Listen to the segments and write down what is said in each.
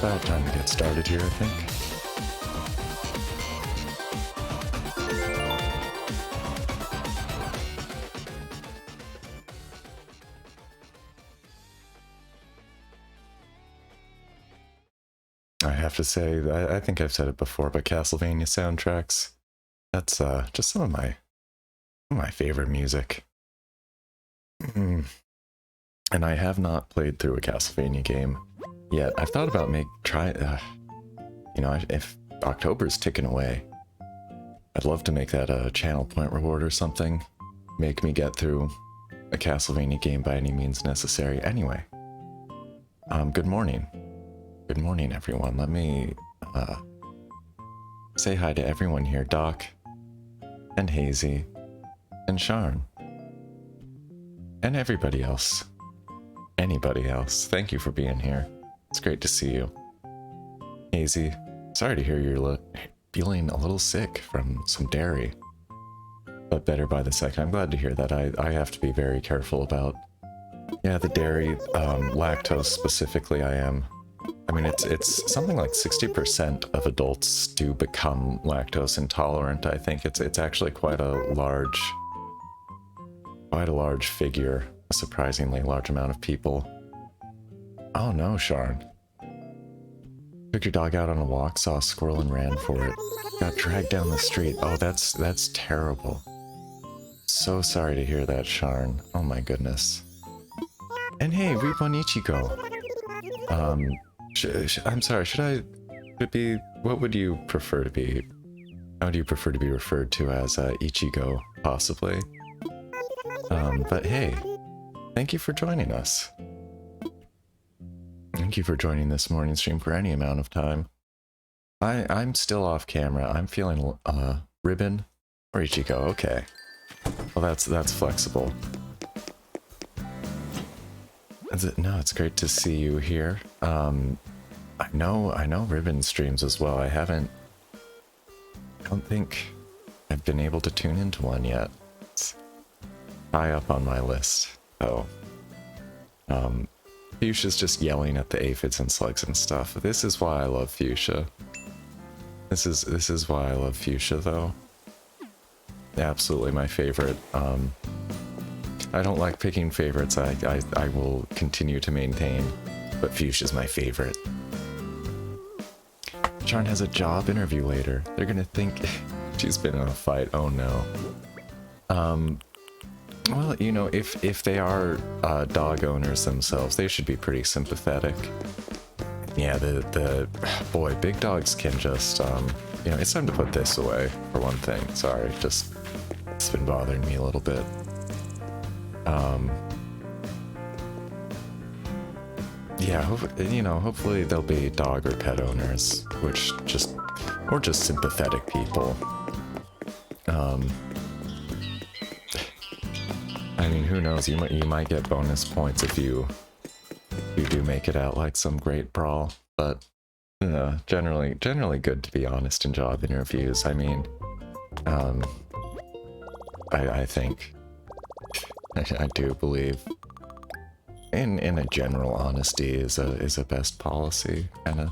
About time to get started here, I think. I have to say, I think I've said it before, but Castlevania soundtracks, that's just some of my favorite music. And I have not played through a Castlevania game yet. I've thought about if October's ticking away, I'd love to make that a channel point reward or something. Make me get through a Castlevania game by any means necessary. Anyway, good morning. Good morning, everyone. Let me say hi to everyone here. Doc, and Hazy, and Sharn, and everybody else. Anybody else. Thank you for being here. It's great to see you. Hazy, sorry to hear you're feeling a little sick from some dairy, but better by the second. I'm glad to hear that. I have to be very careful about, yeah, the dairy, lactose specifically. I mean, it's something like 60% of adults do become lactose intolerant. I think it's actually quite a large figure, a surprisingly large amount of people. Oh no, Sharn. Took your dog out on a walk, saw a squirrel and ran for it. Got dragged down the street. Oh, that's terrible. So sorry to hear that, Sharn. Oh my goodness. And hey, Reap on Ichigo. I'm sorry, what would you prefer to be? How do you prefer to be referred to as Ichigo, possibly? But hey, thank you for joining us. Thank you for joining this morning stream for any amount of time. I'm still off camera. I'm feeling, Ribbon or Ichigo, okay. Well, that's flexible. No, it's great to see you here. I know Ribbon streams as well. I don't think I've been able to tune into one yet. It's high up on my list, though. Fuchsia's just yelling at the aphids and slugs and stuff. This is why I love Fuchsia. This is why I love Fuchsia, though. Absolutely my favorite. I don't like picking favorites. I will continue to maintain, but Fuchsia's my favorite. Sharn has a job interview later. They're gonna think she's been in a fight. Oh no. Well, you know, if they are dog owners themselves, they should be pretty sympathetic. Yeah, the boy, big dogs can just you know, it's time to put this away for one thing. Sorry, just it's been bothering me a little bit. Yeah, hopefully they'll be dog or pet owners, or just sympathetic people. I mean, who knows? You might get bonus points if you do make it out like some great brawl. But generally good to be honest in job interviews. I mean, I think I do believe in a general honesty is a best policy kind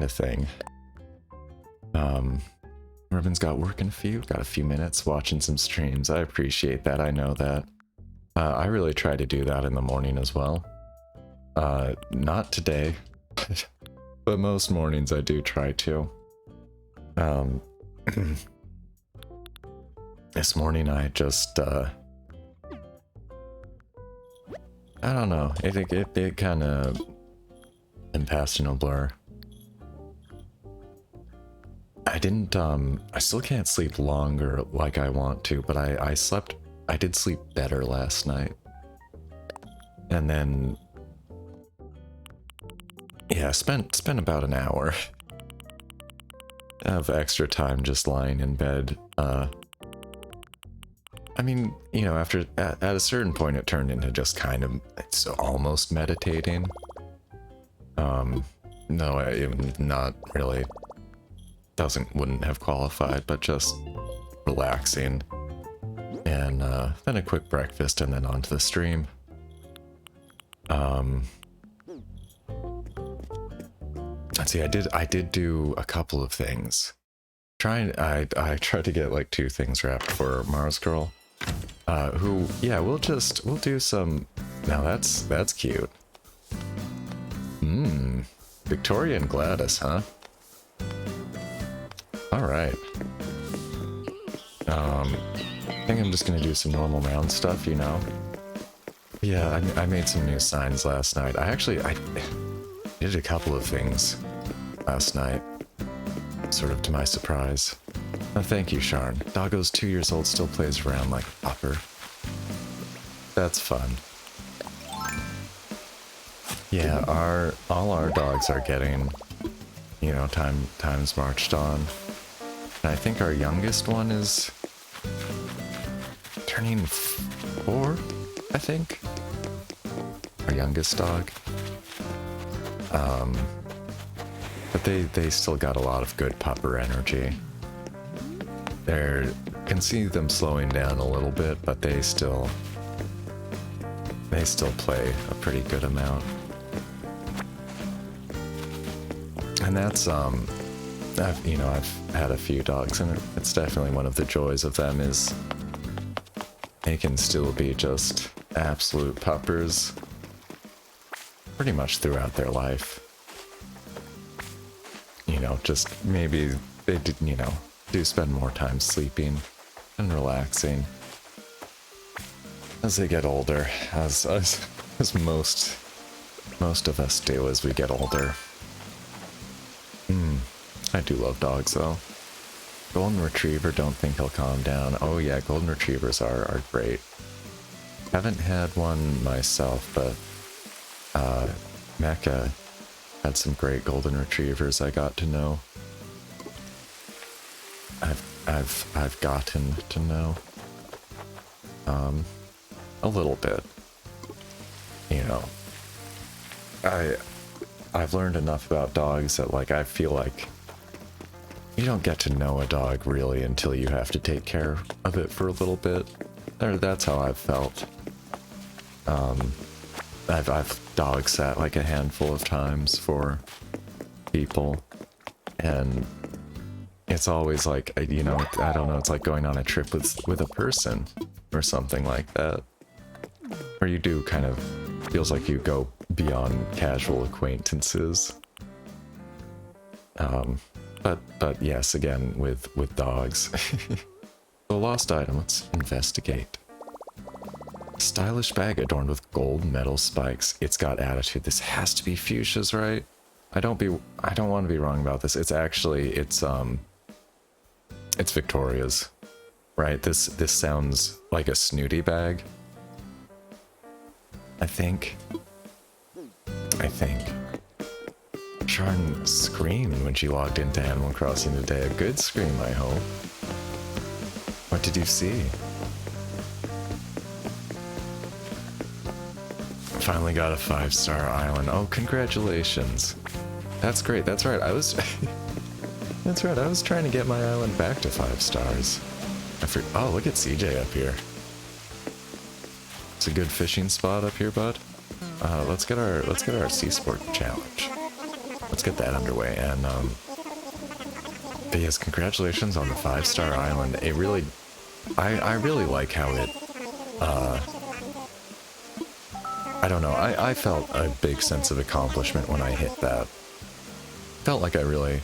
of thing. Ribbon's got work in got a few minutes watching some streams. I appreciate that. I know that. I really try to do that in the morning as well. Not today, but most mornings I do try to. This morning I just I don't know. It kind of passed in a blur. I still can't sleep longer like I want to, but I did sleep better last night. And then, yeah, spent about an hour of extra time just lying in bed. I mean, you know, at a certain point it turned into just kind of, it's almost meditating. No, not really. Wouldn't have qualified, but just relaxing. And then a quick breakfast and then onto the stream. See, I did do a couple of things. I tried to get like 2 things wrapped for Mars Girl. Who, yeah, we'll do some. Now that's cute. Victoria and Gladys, huh? All right. I think I'm just gonna do some normal round stuff, you know. Yeah, I made some new signs last night. I did a couple of things last night, sort of to my surprise. Oh, thank you, Sharn. Doggo's 2 years old, still plays around like a pupper. That's fun. Yeah, all our dogs are getting, you know, time's marched on. And I think our youngest one is turning 4, I think. Our youngest dog. But they still got a lot of good pupper energy. Can see them slowing down a little bit, but they still play a pretty good amount. And that's I've had a few dogs, and it's definitely one of the joys of them is they can still be just absolute puppers pretty much throughout their life. You know, just maybe they did, you know, do spend more time sleeping and relaxing as they get older, as most of us do as we get older. I do love dogs though. Golden Retriever, don't think he'll calm down. Oh yeah, Golden Retrievers are great. Haven't had one myself, but Mecca had some great Golden Retrievers I got to know. I've gotten to know a little bit. You know, I've learned enough about dogs that like I feel like you don't get to know a dog really until you have to take care of it for a little bit. That's how I've felt. I've dog sat like a handful of times for people, and it's always like, you know, I don't know, it's like going on a trip with a person or something like that, where you do kind of feels like you go beyond casual acquaintances. But yes, again with dogs. The lost item. Let's investigate. Stylish bag adorned with gold metal spikes. It's got attitude. This has to be Fuchsia's, right? I don't want to be wrong about this. It's actually it's Victoria's, right? This sounds like a snooty bag. I think. Sharn screamed when she logged into Animal Crossing today. A good scream, I hope. What did you see? Finally got a 5-star island. Oh, congratulations. That's great. That's right. That's right. I was trying to get my island back to 5 stars. Oh, look at CJ up here. It's a good fishing spot up here, bud. Let's get our Sea Sport challenge. Let's get that underway. And but yes, congratulations on the 5-star island. It really, I really like how it. I don't know. I felt a big sense of accomplishment when I hit that. Felt like I really,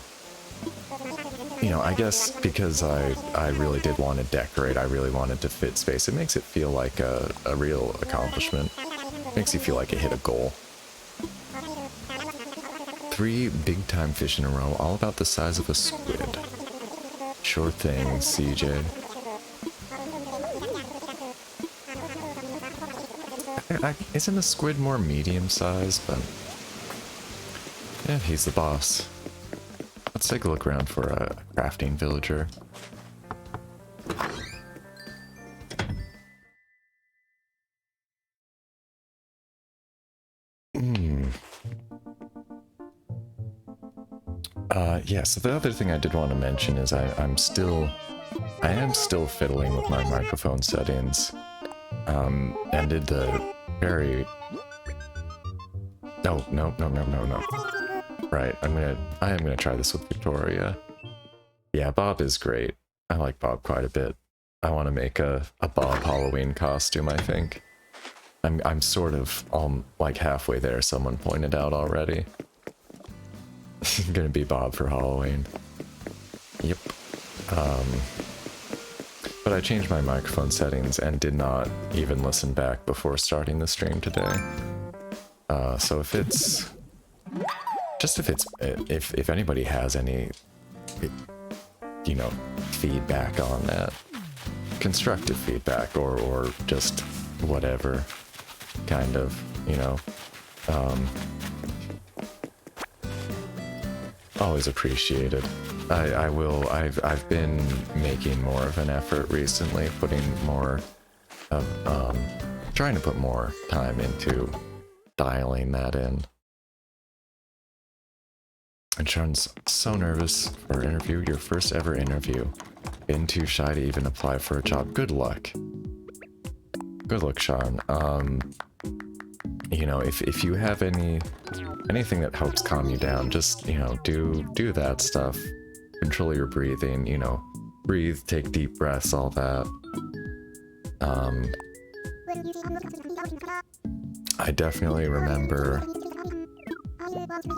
you know, I guess because I really did want to decorate. I really wanted to fit space. It makes it feel like a real accomplishment. Makes you feel like it hit a goal. 3 big-time fish in a row, all about the size of a squid. Sure thing, CJ. Isn't a squid more medium-sized? But yeah, he's the boss. Let's take a look around for a crafting villager. Yeah, so the other thing I did want to mention is I am still fiddling with my microphone settings. And did the very... No. Right, I am gonna try this with Victoria. Yeah, Bob is great. I like Bob quite a bit. I want to make a Bob Halloween costume, I think. I'm sort of like halfway there, someone pointed out already. Gonna be Bob for Halloween. Yep. But I changed my microphone settings and did not even listen back before starting the stream today. So if it's... if anybody has any, you know, feedback on that, constructive feedback or just whatever kind of, you know, always appreciated. I've been making more of an effort recently, putting more of, trying to put more time into dialing that in. And Sean's so nervous for interview, your first ever interview. Been too shy to even apply for a job. Good luck. Good luck, Sean. You know, if you have anything that helps calm you down, just, you know, do that stuff. Control your breathing, you know, breathe, take deep breaths, all that. I definitely remember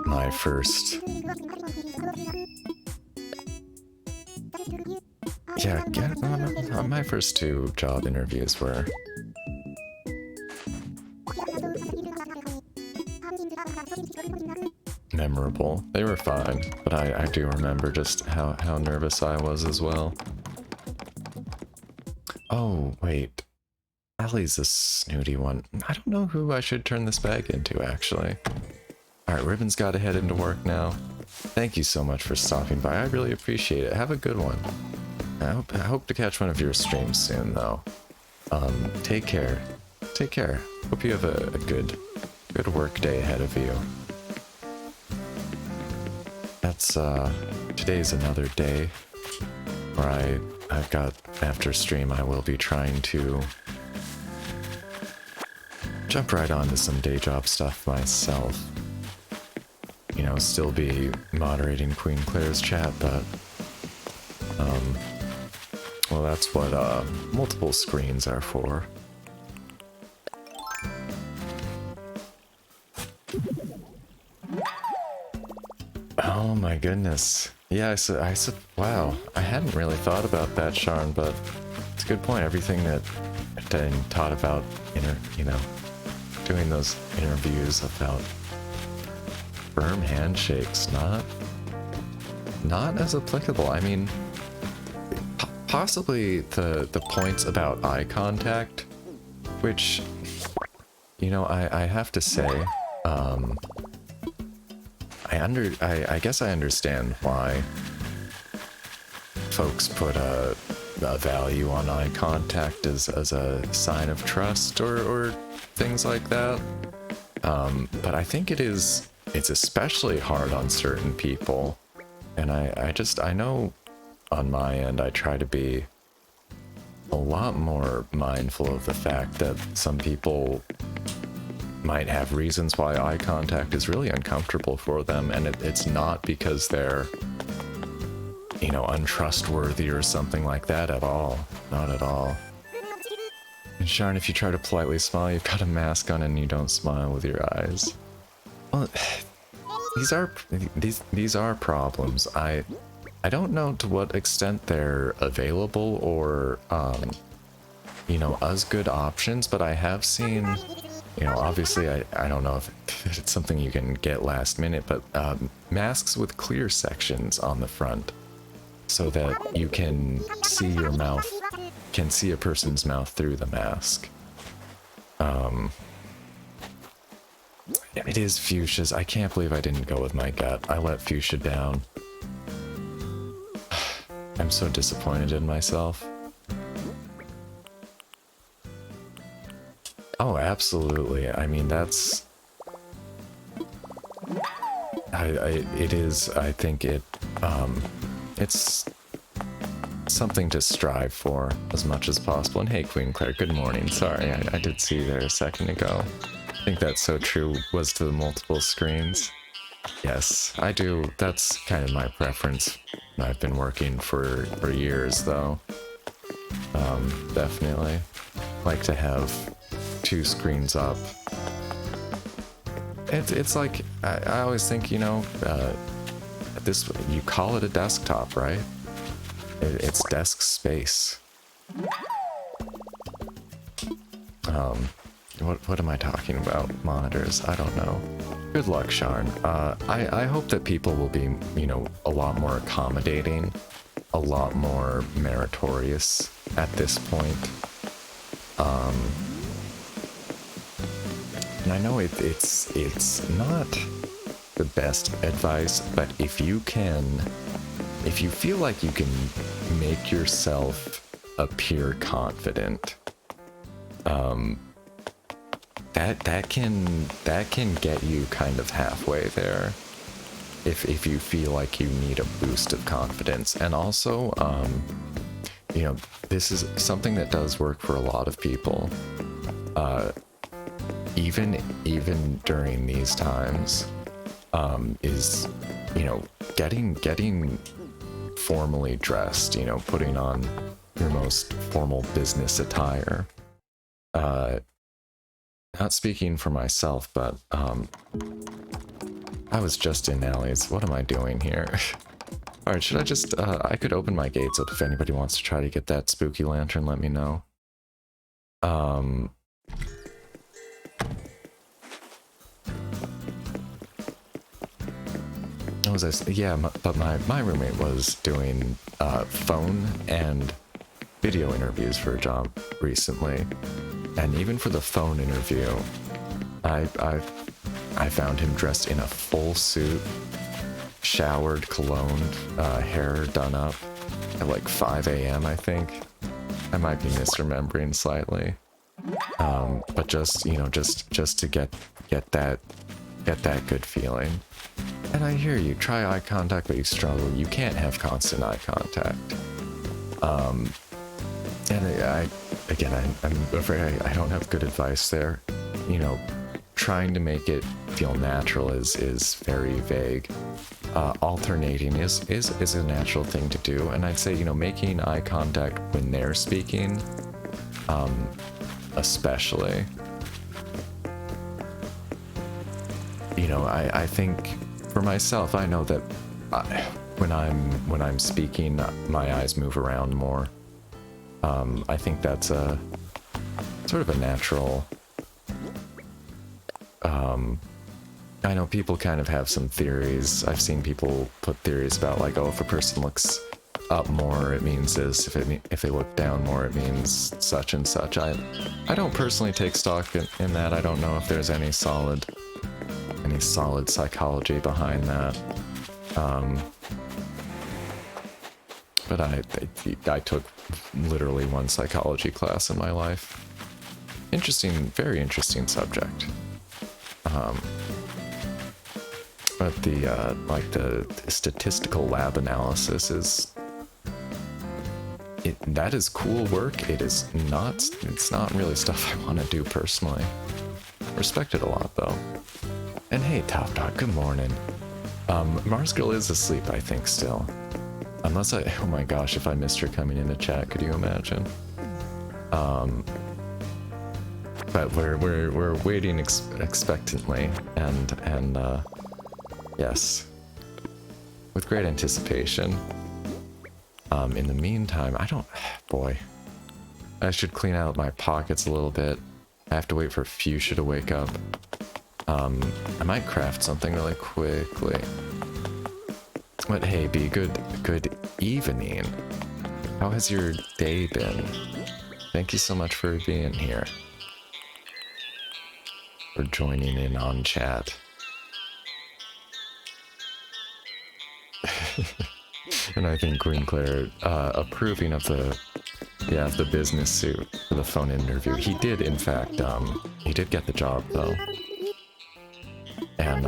my first... my first 2 job interviews were... memorable. They were fine, but I do remember just how nervous I was as well. Oh, wait. Allie's a snooty one. I don't know who I should turn this bag into, actually. Alright, Ribbon's gotta head into work now. Thank you so much for stopping by. I really appreciate it. Have a good one. I hope to catch one of your streams soon, though. Take care. Take care. Hope you have a good work day ahead of you. That's, today's another day where I've got, after stream, I will be trying to jump right onto some day job stuff myself. You know, still be moderating Queen Claire's chat, but, well, that's what, multiple screens are for. Oh my goodness. Yeah, wow, I hadn't really thought about that, Sharn, but it's a good point. Everything that I taught about, you know, doing those interviews about firm handshakes, not as applicable. I mean, possibly the points about eye contact, which, you know, I have to say, I guess I understand why folks put a value on eye contact as a sign of trust or things like that. But I think it's especially hard on certain people. And I know on my end, I try to be a lot more mindful of the fact that some people might have reasons why eye contact is really uncomfortable for them, and it's not because they're, you know, untrustworthy or something like that at all. Not at all. And Sharn, if you try to politely smile, you've got a mask on and you don't smile with your eyes. Well, these are problems. I don't know to what extent they're available or, you know, as good options, but I have seen, you know, obviously I don't know if it's something you can get last minute, but masks with clear sections on the front so that you can see your mouth, can see a person's mouth through the mask. It is fuchsias. I can't believe I didn't go with my gut. I let fuchsia down. I'm so disappointed in myself. Oh, absolutely. I mean, that's... it is, I think it's something to strive for as much as possible. And hey, Queen Claire, good morning. Sorry, I did see you there a second ago. I think that's so true was to the multiple screens. Yes, I do. That's kind of my preference. I've been working for years, though. Definitely like to have two screens up. It's like, I always think, you know, this, you call it a desktop, right? It's desk space. What am I talking about? Monitors? I don't know. Good luck, Sharn. I hope that people will be, you know, a lot more accommodating, a lot more meritorious at this point. And I know it's not the best advice, but if you feel like you can make yourself appear confident, that can get you kind of halfway there. If you feel like you need a boost of confidence. And also, you know, this is something that does work for a lot of people. Even during these times, is, you know, getting formally dressed, you know, putting on your most formal business attire. Not speaking for myself, but I was just in Alley's. What am I doing here? Alright, should I just, I could open my gates up if anybody wants to try to get that spooky lantern, let me know. What was I saying? Yeah, but my roommate was doing phone and video interviews for a job recently. And even for the phone interview, I found him dressed in a full suit, showered, cologned, hair done up at like 5 a.m. I think. I might be misremembering slightly, but just, you know, just to get that good feeling. And I hear you. Try eye contact, but you struggle. You can't have constant eye contact. And I'm afraid I don't have good advice there. You know, trying to make it feel natural is very vague. Alternating is a natural thing to do, and I'd say, you know, making eye contact when they're speaking, especially. You know, I think for myself, I know that when I'm speaking, my eyes move around more. I think that's a sort of a natural. I know people kind of have some theories. I've seen people put theories about, like, oh, if a person looks up more, it means this. If they look down more, it means such and such. I don't personally take stock in that. I don't know if there's any solid psychology behind that. But I took literally one psychology class in my life. Interesting, very interesting subject. But the statistical lab analysis that is cool work. It's not really stuff I want to do personally. Respect it a lot though. And hey, Top Dog, good morning. Mars Girl is asleep, I think, still. Unless oh my gosh, if I missed her coming into chat, could you imagine? But we're waiting expectantly, and yes, with great anticipation. In the meantime, boy, I should clean out my pockets a little bit. I have to wait for Fuchsia to wake up. I might craft something really quickly. But hey, B, good evening. How has your day been? Thank you so much for being here. For joining in on chat. And I think Queen Claire approving of the business suit for the phone interview. He did, in fact, he did get the job though. And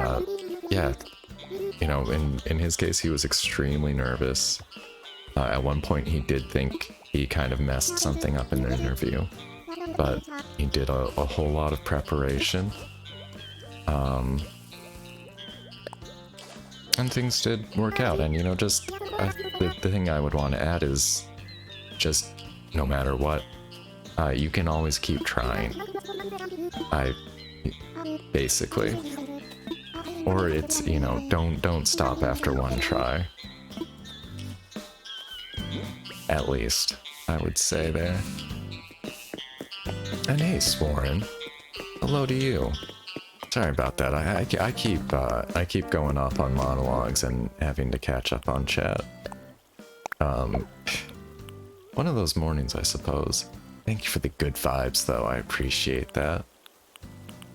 yeah, you know, in his case, he was extremely nervous. At one point, he did think he kind of messed something up in the interview, but he did a whole lot of preparation. And things did work out. And, you know, just the thing I would want to add is just no matter what, you can always keep trying. Basically. Or it's, you know, don't stop after one try. At least, I would say there. And hey, Swarren. Hello to you. Sorry about that. I keep going off on monologues and having to catch up on chat. One of those mornings, I suppose. Thank you for the good vibes, though. I appreciate that.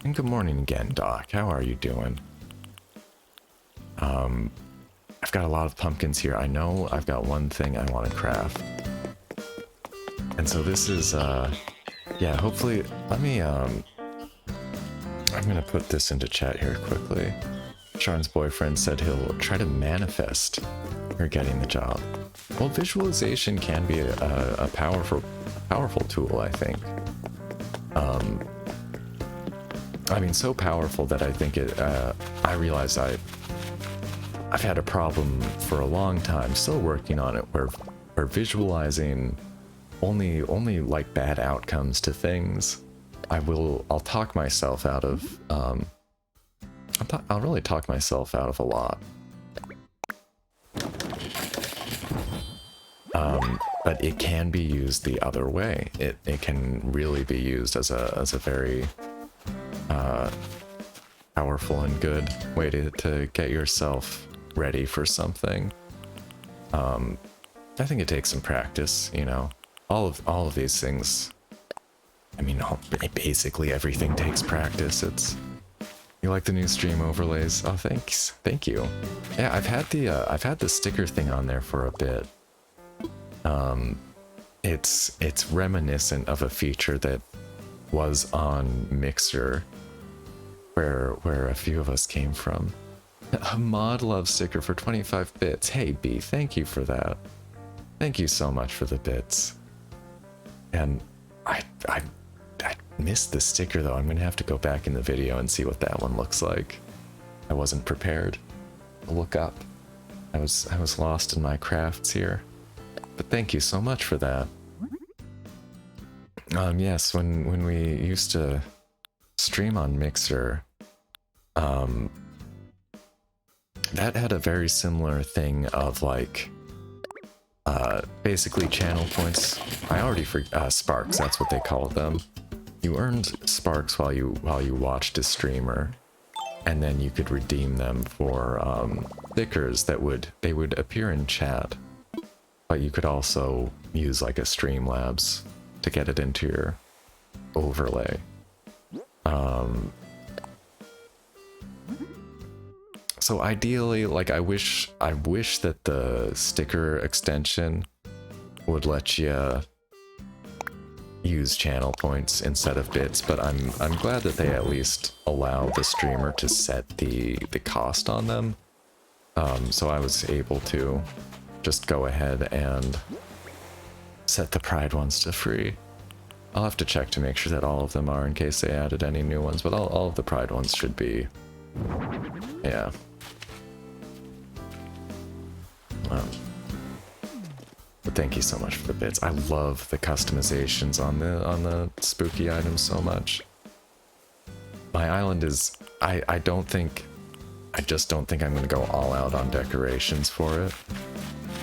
And good morning again, Doc. How are you doing? I've got a lot of pumpkins here. I know I've got one thing I want to craft. And so this is, yeah, hopefully, let me, I'm gonna put this into chat here quickly. Sharon's boyfriend said he'll try to manifest her getting the job. Well, visualization can be a powerful tool, I think. I mean, so powerful that I think I realized I've had a problem for a long time, still working on it, where visualizing only like bad outcomes to things. I'll talk myself out of, I'll really talk myself out of a lot. But it can be used the other way. It can really be used as a very powerful and good way to get yourself ready for something. I think it takes some practice, you know. All of these things. I mean, basically everything takes practice. You like the new stream overlays? Oh, thanks, thank you. Yeah, I've had the sticker thing on there for a bit. It's reminiscent of a feature that was on Mixer, where a few of us came from. A mod love sticker for 25 bits. Hey B, thank you for that. Thank you so much for the bits. And I missed the sticker though. I'm gonna have to go back in the video and see what that one looks like. I wasn't prepared to look up. I was lost in my crafts here. But thank you so much for that. Yes, when we used to stream on Mixer, that had a very similar thing of like, basically channel points. I already forgot, sparks, that's what they called them. You earned sparks while you watched a streamer, and then you could redeem them for stickers that would appear in chat. But you could also use like a Streamlabs to get it into your overlay. So ideally, like I wish that the sticker extension would let you use channel points instead of bits, but I'm glad that they at least allow the streamer to set the cost on them. So I was able to just go ahead and set the Pride ones to free. I'll have to check to make sure that all of them are in case they added any new ones, but all of the Pride ones should be. Yeah. But thank you so much for the bits. I love the customizations on the spooky items so much. My island is I just don't think I'm gonna go all out on decorations for it.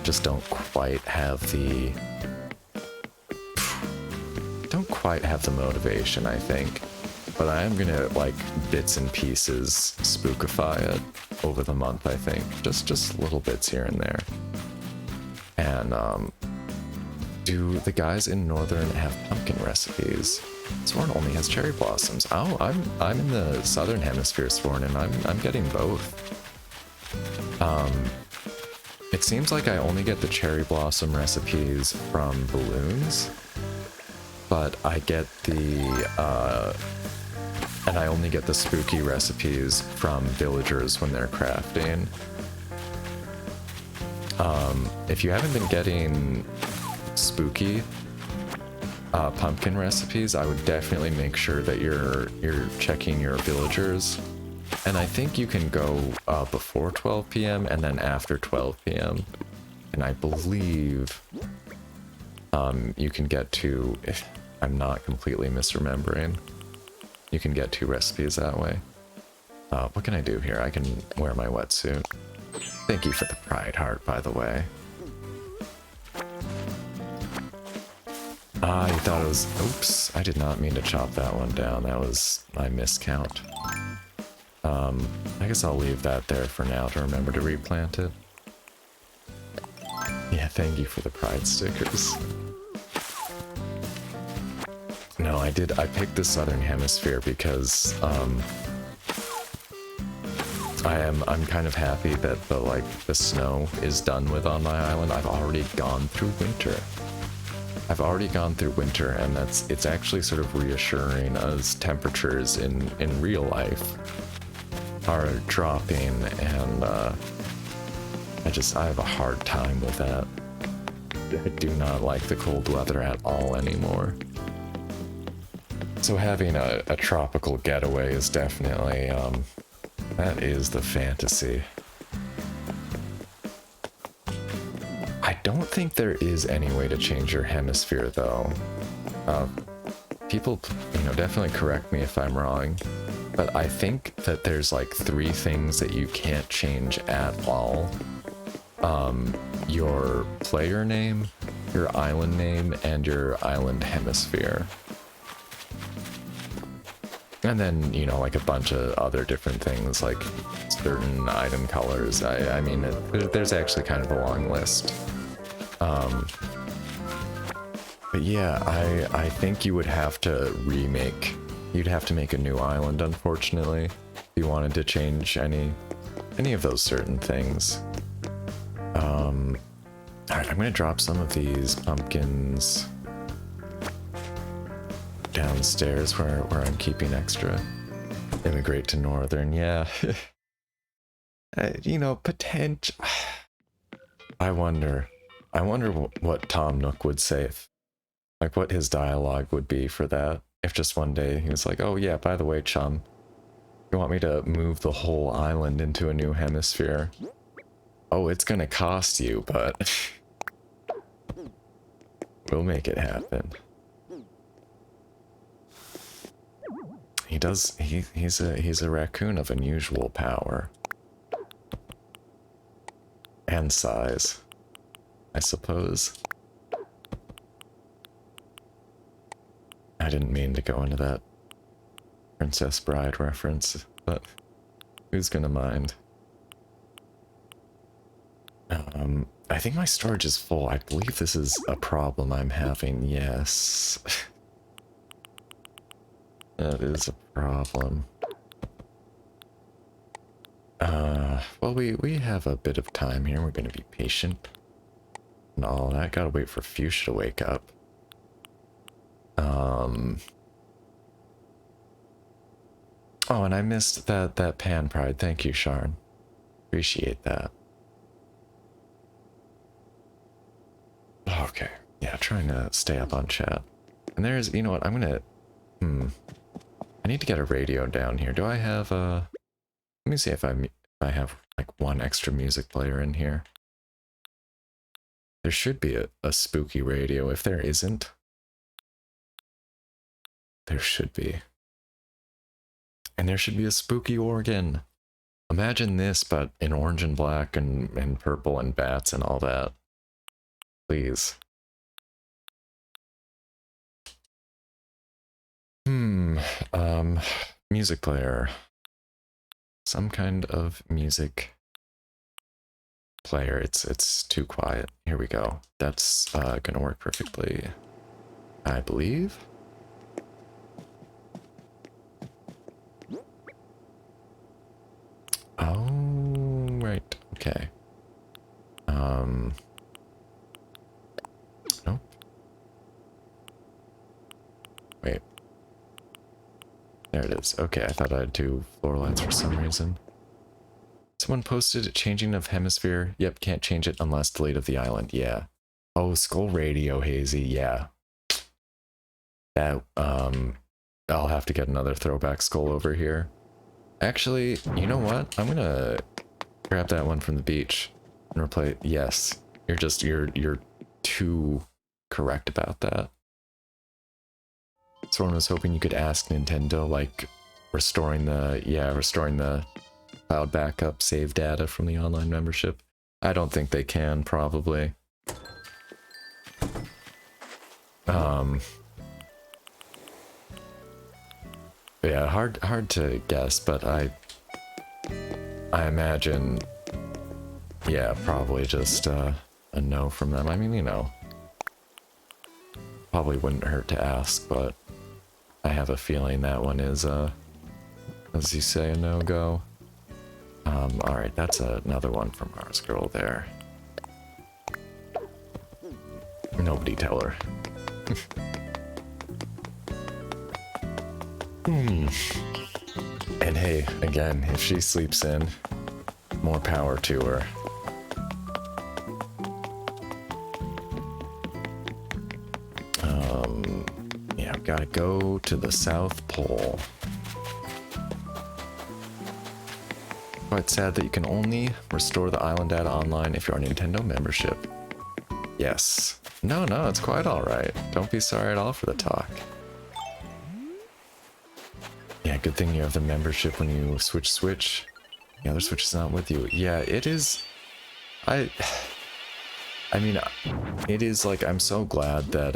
Just don't quite have the motivation, I think. But I am gonna like bits and pieces spookify it over the month, I think. Just little bits here and there. And do the guys in Northern have pumpkin recipes? Sworn only has cherry blossoms. Oh, I'm in the Southern Hemisphere, Sworn, and I'm getting both. It seems like I only get the cherry blossom recipes from balloons, but I get and I only get the spooky recipes from villagers when they're crafting. If you haven't been getting spooky pumpkin recipes, I would definitely make sure that you're checking your villagers And I think you can go before 12 p.m. and then after 12 p.m. And I believe you can get to, if I'm not completely misremembering, you can get 2 recipes that way. What can I do here? I can wear my wetsuit. Thank you for the pride heart, by the way. You thought it was... Oops, I did not mean to chop that one down. That was my miscount. I guess I'll leave that there for now to remember to replant it. Yeah, thank you for the pride stickers. No, I picked the Southern Hemisphere because, I'm kind of happy that the snow is done with on my island. I've already gone through winter. And it's actually sort of reassuring as temperatures in real life are dropping, and I have a hard time with that. I do not like the cold weather at all anymore. So having a tropical getaway is definitely, that is the fantasy. I don't think there is any way to change your hemisphere, though. People, definitely correct me if I'm wrong, but I think that there's like 3 things that you can't change at all. Your player name, your island name, and your island hemisphere. And then, like a bunch of other different things, like certain item colors. I mean, there's actually kind of a long list. But yeah, I think you would have to you'd have to make a new island, unfortunately, if you wanted to change any of those certain things. Alright, I'm gonna drop some of these pumpkins downstairs where I'm keeping extra. Immigrate to Northern, yeah. Potential. I wonder what Tom Nook would say what his dialogue would be for that. If just one day he was like, oh yeah, by the way, chum, you want me to move the whole island into a new hemisphere? Oh, it's gonna cost you, but we'll make it happen. He's a raccoon of unusual power. And size, I suppose. I didn't mean to go into that Princess Bride reference, but who's gonna mind? I think my storage is full. I believe this is a problem I'm having, yes. That is a problem. Well, we have a bit of time here. We're gonna be patient and all that. Gotta wait for Fuchsia to wake up. Oh, and I missed that pan pride. Thank you, Sharn. Appreciate that. Okay. Yeah, trying to stay up on chat. And there's, you know what, I'm gonna... I need to get a radio down here. Do I have a... Let me see if I have, like, one extra music player in here. There should be a spooky radio. If there isn't, there should be. And there should be a spooky organ. Imagine this, but in orange and black and purple and bats and all that. Please. Music player. Some kind of music player. It's too quiet. Here we go. That's gonna work perfectly, I believe. Oh, right. Okay. Nope. Wait. There it is. Okay, I thought I had 2 floor lights for some reason. Someone posted changing of hemisphere. Yep, can't change it unless delete of the island. Yeah. Oh, Skull Radio, Hazy. Yeah. That, I'll have to get another throwback skull over here. Actually, you know what? I'm gonna grab that one from the beach and replace. Yes, you're too correct about that. Someone was hoping you could ask Nintendo, like, restoring the cloud backup save data from the online membership. I don't think they can, probably. Yeah, hard to guess, but I imagine, yeah, probably just a no from them. I mean, you know, probably wouldn't hurt to ask, but I have a feeling that one is, as you say, a no-go. Alright, that's another one from Mars Girl there. Nobody tell her. And hey, again, if she sleeps in, more power to her. Yeah, I've gotta go to the South Pole. Quite sad that you can only restore the island data online if you're on Nintendo membership. Yes. No, it's quite alright. Don't be sorry at all for the talk. Yeah, good thing you have the membership when you switch. The other Switch is not with you. Yeah, it is. I mean, it is like, I'm so glad that,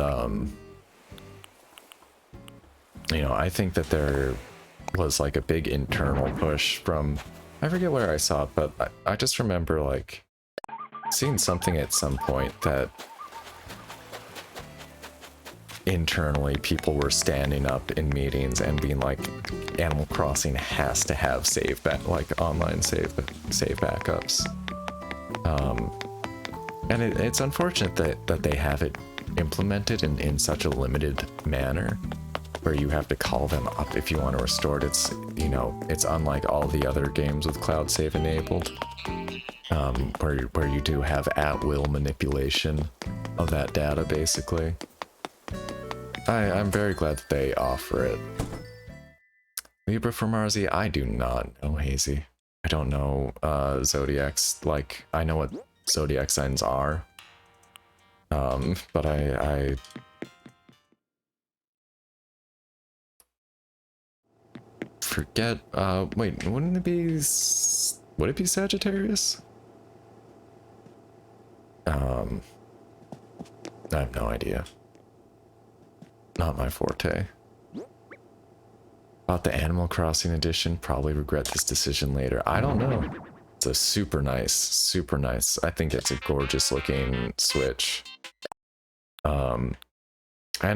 you know, I think that there was like a big internal push from, I forget where I saw it, but I just remember like seeing something at some point that internally people were standing up in meetings and being like, Animal Crossing has to have like online save backups. And it's unfortunate that they have it implemented in such a limited manner where you have to call them up if you want to restore it. It's, you know, it's unlike all the other games with cloud save enabled, where you do have at-will manipulation of that data, basically. I'm very glad that they offer it. Libra for Marzi? I do not know Hazy. I don't know Zodiacs. Like, I know what Zodiac signs are. But I forget, wait, wouldn't it be, would it be Sagittarius? I have no idea. Not my forte. About the Animal Crossing edition, probably regret this decision later. I don't know. It's a super nice. I think it's a gorgeous looking Switch. And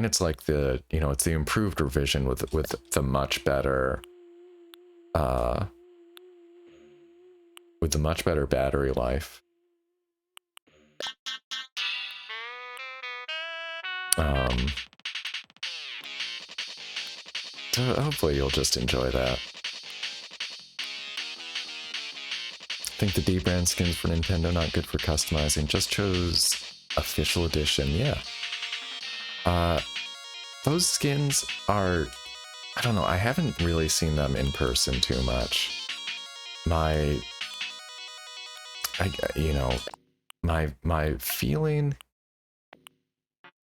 it's like the, you know, it's the improved revision with the much better, battery life. So hopefully you'll just enjoy that. I think the D-brand skins for Nintendo not good for customizing. Just chose official edition, yeah. Those skins are, I don't know, I haven't really seen them in person too much. My feeling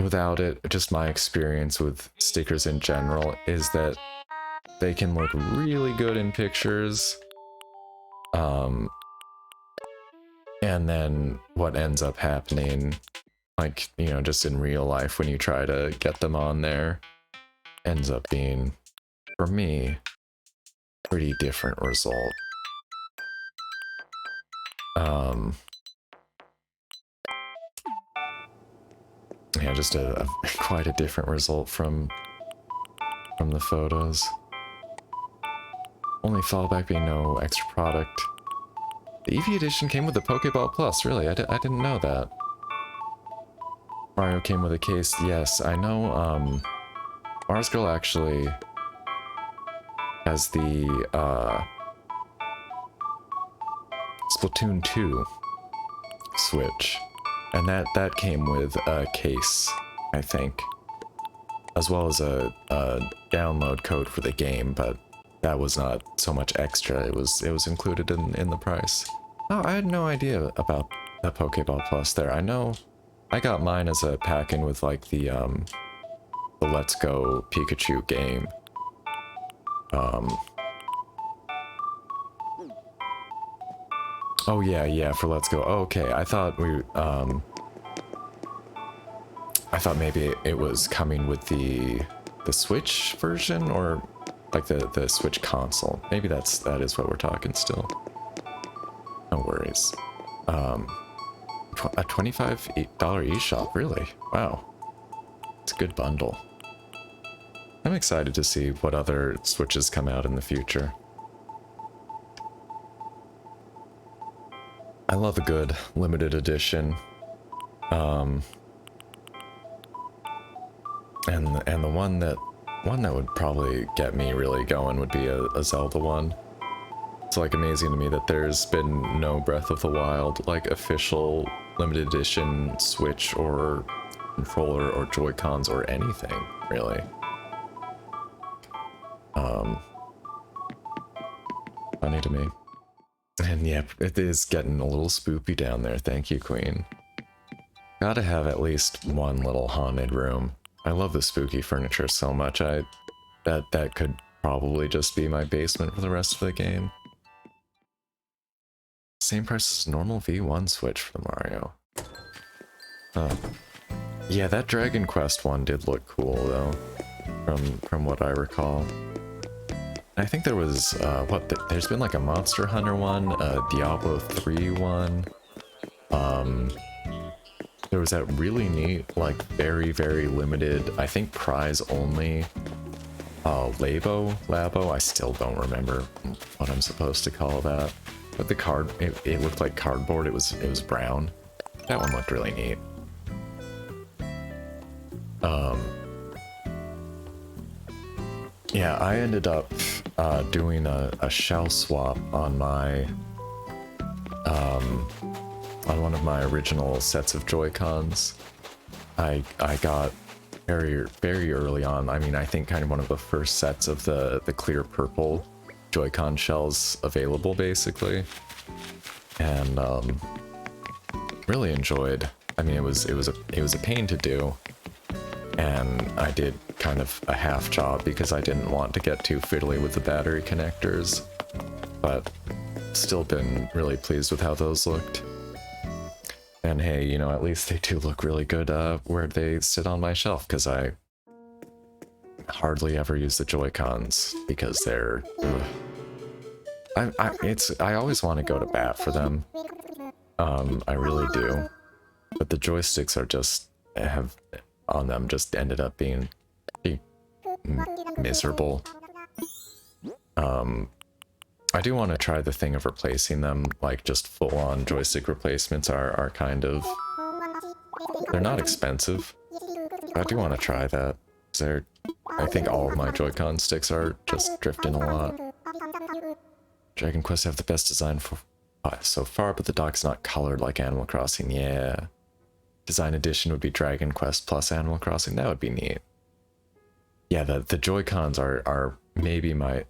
without it, just my experience with stickers in general, is that they can look really good in pictures. And then what ends up happening, like, you know, just in real life when you try to get them on there, ends up being, for me, pretty different result. Yeah, just a quite a different result from the photos. Only fallback being no extra product. The Eevee edition came with the Pokeball Plus, really? I didn't know that. Mario came with a case, yes, I know, Mars Girl actually has the, Splatoon 2 Switch, and that came with a case, I think, as well as a download code for the game, but that was not so much extra. It was included in the price. Oh, I had no idea about the Pokeball Plus there. I know I got mine as a pack-in with like the Let's Go Pikachu game. Oh yeah, for Let's Go. Oh, okay, I thought I thought maybe it was coming with the Switch version, or like the Switch console. Maybe that is what we're talking still. No worries. A $25 eShop, really? Wow. It's a good bundle. I'm excited to see what other Switches come out in the future. I love a good limited edition. And the one that would probably get me really going would be a Zelda one. It's like amazing to me that there's been no Breath of the Wild like official limited edition Switch or controller or Joy-Cons or anything, really. Funny to me. And yeah, it is getting a little spoopy down there. Thank you, Queen. Gotta have at least one little haunted room. I love the spooky furniture so much. That could probably just be my basement for the rest of the game. Same price as normal V1 Switch for the Mario. Huh. Yeah, that Dragon Quest one did look cool though, from what I recall. I think there was there's been like a Monster Hunter one, a Diablo 3 one. There was that really neat, like very limited, I think prize only Labo, I still don't remember what I'm supposed to call that. But the card, it looked like cardboard, it was brown. That one looked really neat. Yeah, I ended up doing a shell swap on my on one of my original sets of Joy-Cons. I got very early on, I mean, I think kind of one of the first sets of the clear purple Joy-Con shells available, basically. And really enjoyed. I mean, it was a pain to do, and I did kind of a half job because I didn't want to get too fiddly with the battery connectors, but still been really pleased with how those looked. And hey, you know, at least they do look really good where they sit on my shelf, because I hardly ever use the Joy-Cons because they're I always want to go to bat for them. I really do. But the joysticks are just ended up being miserable. I do want to try the thing of replacing them, like just full-on joystick replacements are kind of... They're not expensive. I do want to try that. I think all of my Joy-Con sticks are just drifting a lot. Dragon Quest have the best design so far, but the dock's not colored like Animal Crossing. Yeah. Design edition would be Dragon Quest plus Animal Crossing. That would be neat. Yeah, the Joy-Cons are maybe my...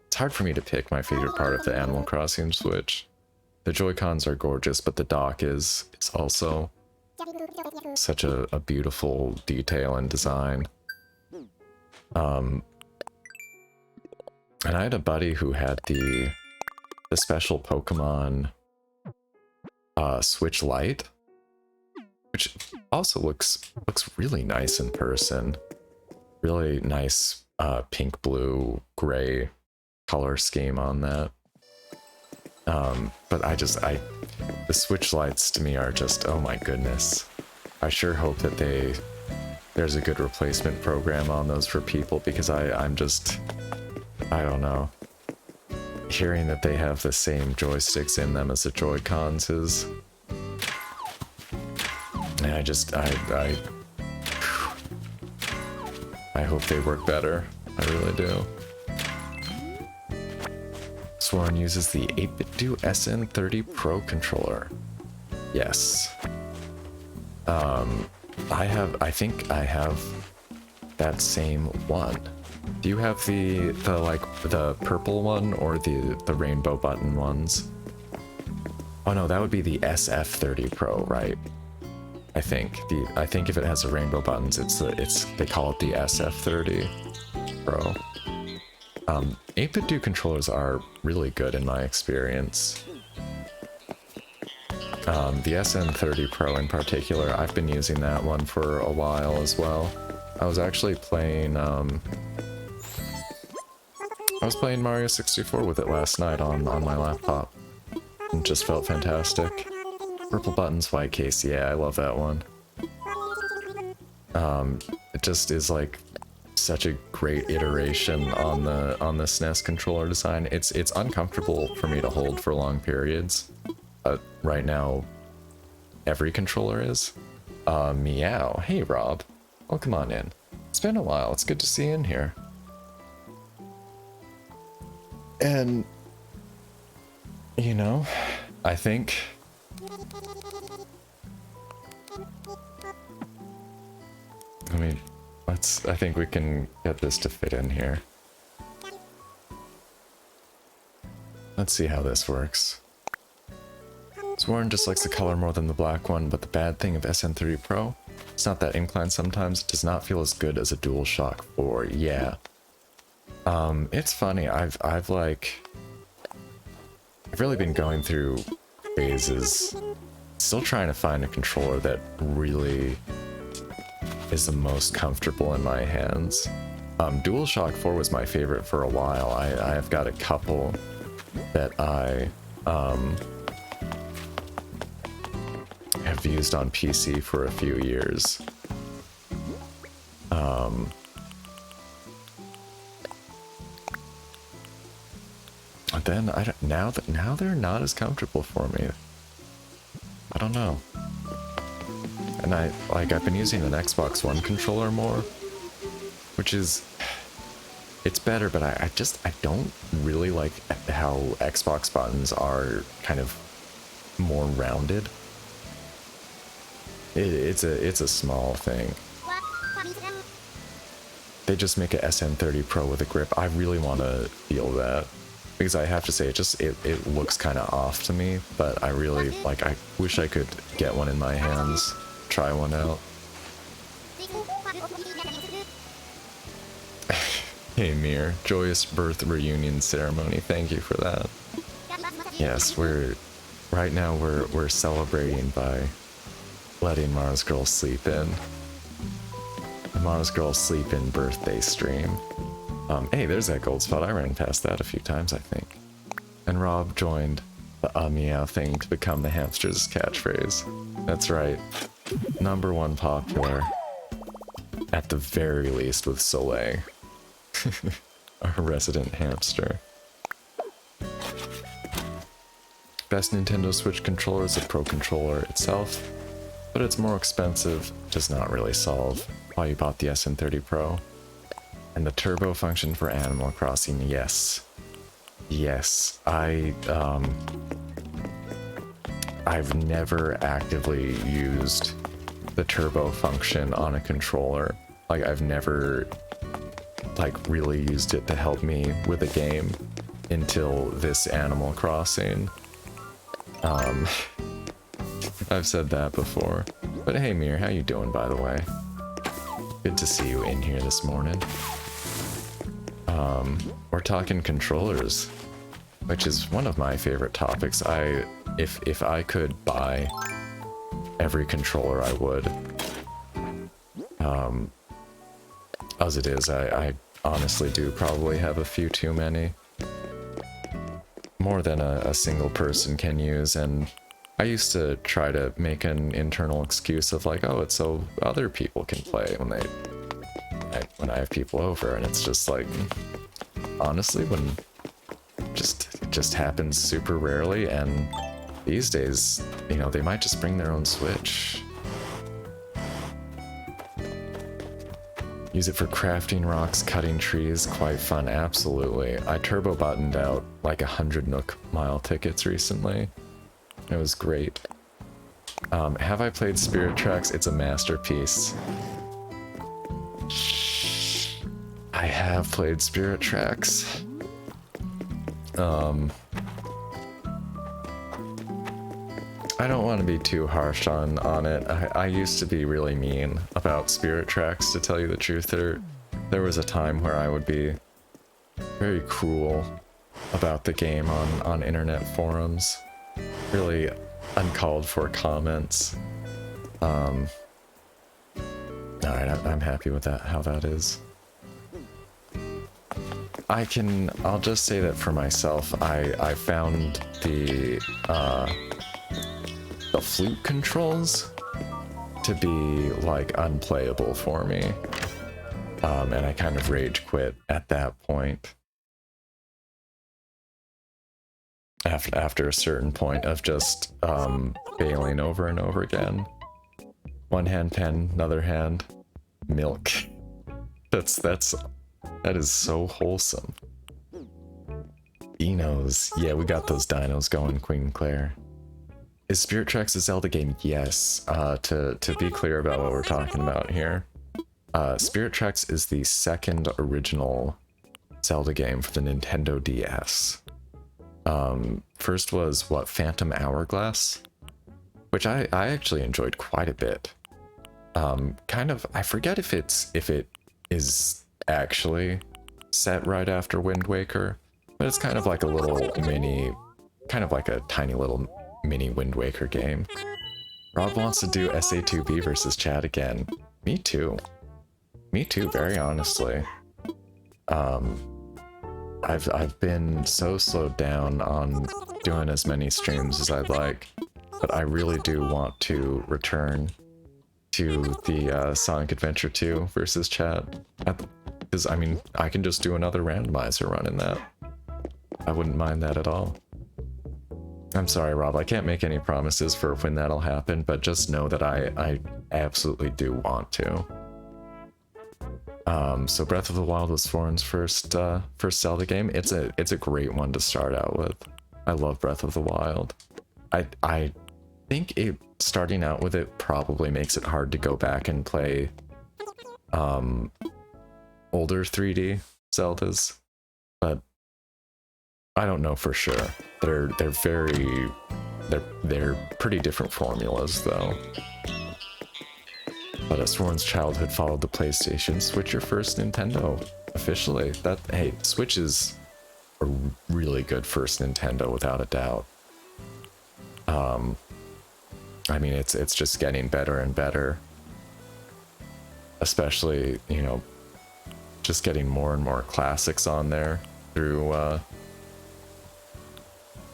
It's hard for me to pick my favorite part of the Animal Crossing Switch. The Joy-Cons are gorgeous, but the dock is also such a beautiful detail and design. And I had a buddy who had the special Pokemon Switch Lite, which also looks really nice in person. Really nice pink, blue, gray color scheme on that. But the Switch Lights to me are just, oh my goodness. I sure hope that there's a good replacement program on those for people, because I don't know. Hearing that they have the same joysticks in them as the Joy-Cons is... And I hope they work better. I really do. Sworn uses the 8BitDo SN30 Pro controller. Yes. I think I have that same one. Do you have the like the purple one or the rainbow button ones? Oh no, that would be the SF30 Pro, right? I think if it has the rainbow buttons, they call it the SF30 Pro. 8-bit do controllers are really good in my experience. The SN30 Pro in particular, I've been using that one for a while as well. I was actually playing Mario 64 with it last night on my laptop. It just felt fantastic. Purple buttons, white case, yeah, I love that one. It just is like such a great iteration on the SNES controller design. It's uncomfortable for me to hold for long periods. Right now, every controller is. Meow. Hey, Rob. Welcome on in. It's been a while. It's good to see you in here. And, you know, I think... I think we can get this to fit in here. Let's see how this works. Warren just likes the color more than the black one, but the bad thing of SN3 Pro, it's not that inclined sometimes. It does not feel as good as a DualShock 4. Yeah. It's funny. I've really been going through phases, still trying to find a controller that really is the most comfortable in my hands. DualShock 4 was my favorite for a while. I have got a couple that I have used on PC for a few years. Then now they're not as comfortable for me. I don't know. And I've been using an Xbox One controller more, which is, it's better, but I don't really like how Xbox buttons are kind of more rounded. It's a small thing. They just make a SN30 Pro with a grip. I really want to feel that, because I have to say it looks kind of off to me, but I really I wish I could get one in my hands, try one out. Hey Mir, joyous birth reunion ceremony. Thank you for that. Yes, right now we're celebrating by letting Mars Girl sleep in. The Mars Girl sleep in birthday stream. Hey, there's that gold spot. I ran past that a few times, I think. And Rob joined the meow thing to become the hamster's catchphrase. That's right. #1 popular. At the very least with Soleil. Our resident hamster. Best Nintendo Switch controller is the Pro Controller itself, but it's more expensive, does not really solve why you bought the SN30 Pro. And the turbo function for Animal Crossing, yes. Yes, I've never actively used the turbo function on a controller. I've never really used it to help me with a game until this Animal Crossing. I've said that before. But hey Mir, how you doing, by the way? Good to see you in here this morning. We're talking controllers, which is one of my favorite topics. If I could buy every controller, I would. As it is, I honestly do probably have a few too many. More than a single person can use, and I used to try to make an internal excuse of oh, it's so other people can play when I have people over, and it's just honestly, when it just happens super rarely, and these days, they might just bring their own Switch. Use it for crafting rocks, cutting trees, quite fun, absolutely. I turbo buttoned out 100 Nook Mile tickets recently. It was great. Have I played Spirit Tracks? It's a masterpiece. I have played Spirit Tracks. I don't want to be too harsh on it. I used to be really mean about Spirit Tracks, to tell you the truth. There was a time where I would be very cruel about the game on internet forums. Really uncalled for comments. Alright, I'm happy with that, how that is. I'll just say that for myself, I found the flute controls to be like unplayable for me. And I kind of rage quit at that point. After a certain point of just failing over and over again. One hand pen, another hand milk. That is so wholesome. Dinos. Yeah, we got those dinos going, Queen Claire. Is Spirit Tracks a Zelda game? Yes. To be clear about what we're talking about here. Spirit Tracks is the second original Zelda game for the Nintendo DS. First was, what, Phantom Hourglass? Which I actually enjoyed quite a bit. Kind of, I forget if it is actually set right after Wind Waker, but it's kind of like a little mini, kind of like a tiny little mini Wind Waker game. Rob wants to do SA2B versus Chad again. Me too. Me too, very honestly. I've been so slowed down on doing as many streams as I'd like, but I really do want to return to the Sonic Adventure 2 versus Chad. Because, I mean, I can just do another randomizer run in that. I wouldn't mind that at all. I'm sorry, Rob, I can't make any promises for when that'll happen, but just know that I absolutely do want to. So Breath of the Wild was Florin's first Zelda game. It's a great one to start out with. I love Breath of the Wild. I think starting out with it probably makes it hard to go back and play older 3D Zeldas, but I don't know for sure. They're pretty different formulas though. But as Sworn's childhood followed the PlayStation, Switch your first Nintendo. Officially. Hey, Switch is a really good first Nintendo without a doubt. I mean, it's just getting better and better. Especially, you know, just getting more and more classics on there through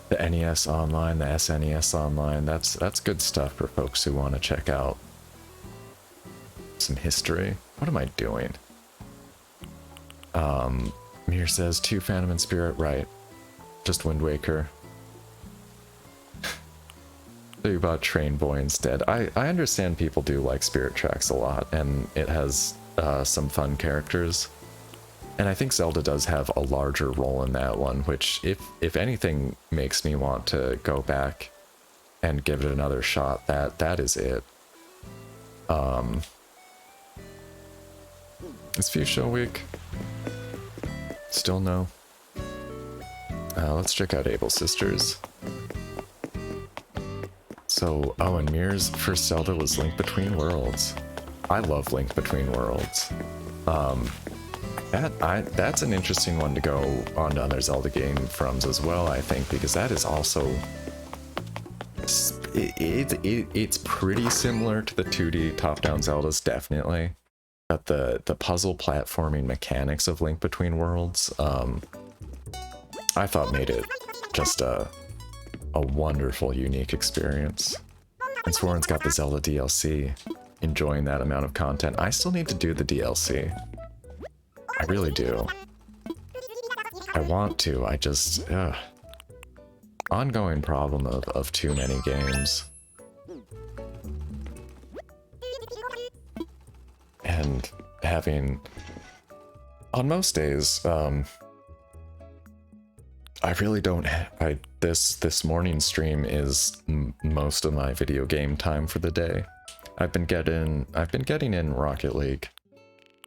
the NES Online, the SNES Online. That's good stuff for folks who want to check out some history. What am I doing? Mir says 2 Phantom and Spirit, right? Just Wind Waker. So you bought Train Boy instead. I understand people do like Spirit Tracks a lot, and it has some fun characters. And I think Zelda does have a larger role in that one, which, if anything, makes me want to go back and give it another shot. That is it. Is Fuchsia week? Still no. Let's check out Able Sisters. So, oh, and Mir's first Zelda was Link Between Worlds. I love Link Between Worlds. That's an interesting one to go on to other Zelda game fronts as well, I think, because that is also... It's pretty similar to the 2D top-down Zeldas, definitely. But the puzzle platforming mechanics of Link Between Worlds, I thought made it just a wonderful, unique experience. And Sworn's got the Zelda DLC, enjoying that amount of content. I still need to do the DLC. I really do. I want to, I just... ongoing problem of too many games. And having... On most days, I really don't... This morning stream is most of my video game time for the day. I've been getting in Rocket League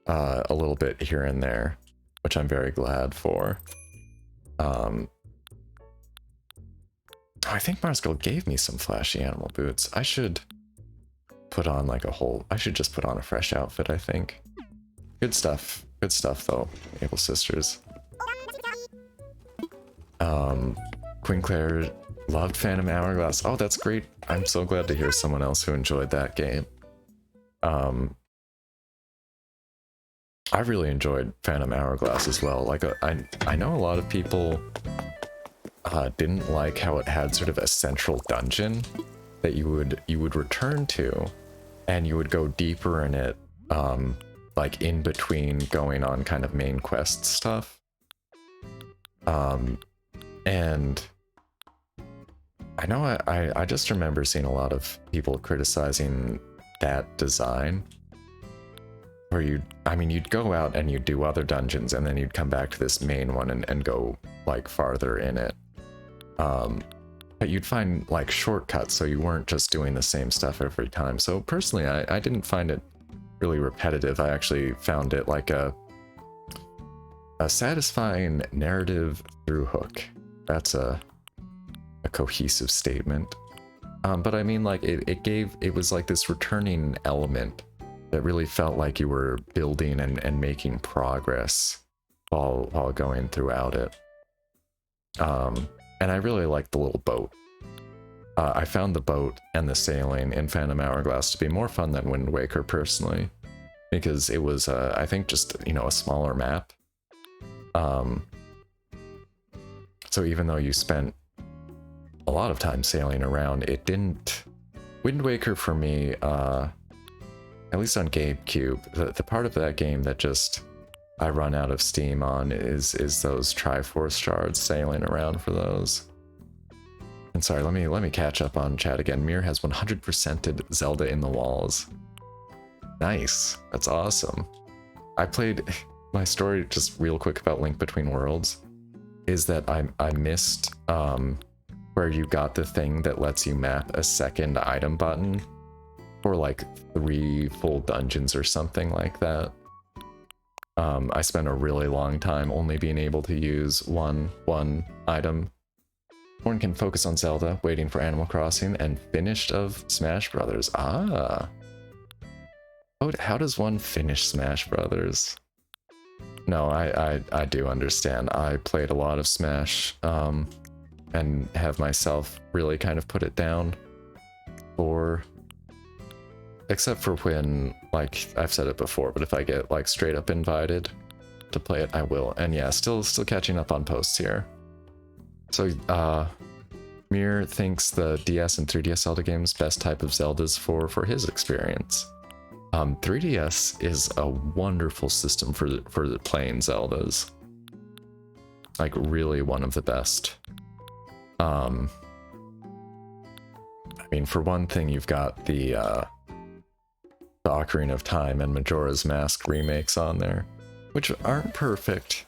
a little bit here and there, which I'm very glad for. I think Marskull gave me some flashy animal boots. I should put on like a whole... I should just put on a fresh outfit, I think. Good stuff. Good stuff, though, Able Sisters. Queen Claire loved Phantom Hourglass. Oh, that's great. I'm so glad to hear someone else who enjoyed that game. I really enjoyed Phantom Hourglass as well. Like, I know a lot of people didn't like how it had sort of a central dungeon that you would return to, and you would go deeper in it, like in between going on kind of main quest stuff. And I know I just remember seeing a lot of people criticizing that design, where you'd go out and you'd do other dungeons, and then you'd come back to this main one and go like farther in it. But you'd find like shortcuts, so you weren't just doing the same stuff every time. So personally, I didn't find it really repetitive. I actually found it like a satisfying narrative through hook. That's a cohesive statement. But I mean, like, it was like this returning element that really felt like you were building and making progress while going throughout it. And I really liked the little boat. I found the boat and the sailing in Phantom Hourglass to be more fun than Wind Waker personally, because it was, I think, just, a smaller map. So even though you spent a lot of time sailing around, it didn't... Wind Waker for me, at least on GameCube, the part of that game that just I run out of steam on is those Triforce shards, sailing around for those. And sorry, let me catch up on chat again. Mir has 100%ed Zelda in the Walls. Nice, that's awesome. I played... My story, just real quick about Link Between Worlds, is that I missed where you got the thing that lets you map a second item button for like 3 full dungeons or something like that. I spent a really long time only being able to use one item. One can focus on Zelda, waiting for Animal Crossing, and finished of Smash Brothers. Ah. How does one finish Smash Brothers? No, I do understand. I played a lot of Smash, and have myself really kind of put it down except for when, like, I've said it before, but if I get, like, straight up invited to play it, I will. And yeah, still catching up on posts here. So, Mir thinks the DS and 3DS Zelda games best type of Zeldas for his experience. 3DS is a wonderful system for playing Zeldas. Like, really one of the best. I mean, for one thing, you've got the Ocarina of Time and Majora's Mask remakes on there, which aren't perfect,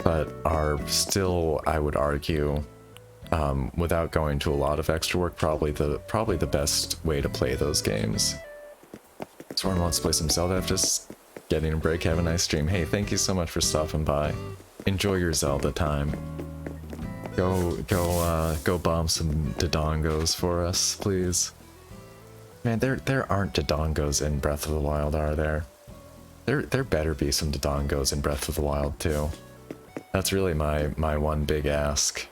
but are still, I would argue, without going to a lot of extra work, probably the best way to play those games. Someone wants to play some Zelda. Just getting a break. Have a nice stream. Hey, thank you so much for stopping by. Enjoy your Zelda time. Go bomb some Dodongos for us, please. Man, there aren't Dodongos in Breath of the Wild, are there? There better be some Dodongos in Breath of the Wild too. That's really my one big ask.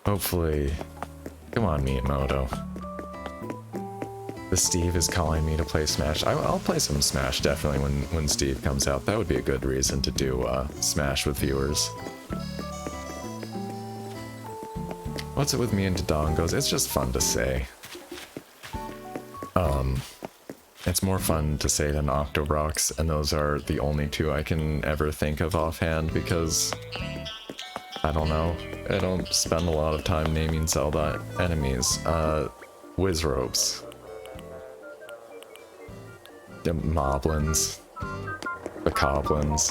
Hopefully, come on, Miyamoto. The Steve is calling me to play Smash. I'll play some Smash definitely when Steve comes out. That would be a good reason to do Smash with viewers. What's it with me and Dodongos? It's just fun to say. It's more fun to say than Octobrox, and those are the only two I can ever think of offhand because, I don't know, I don't spend a lot of time naming Zelda enemies. Wizrobes. The Moblins. The Coblins.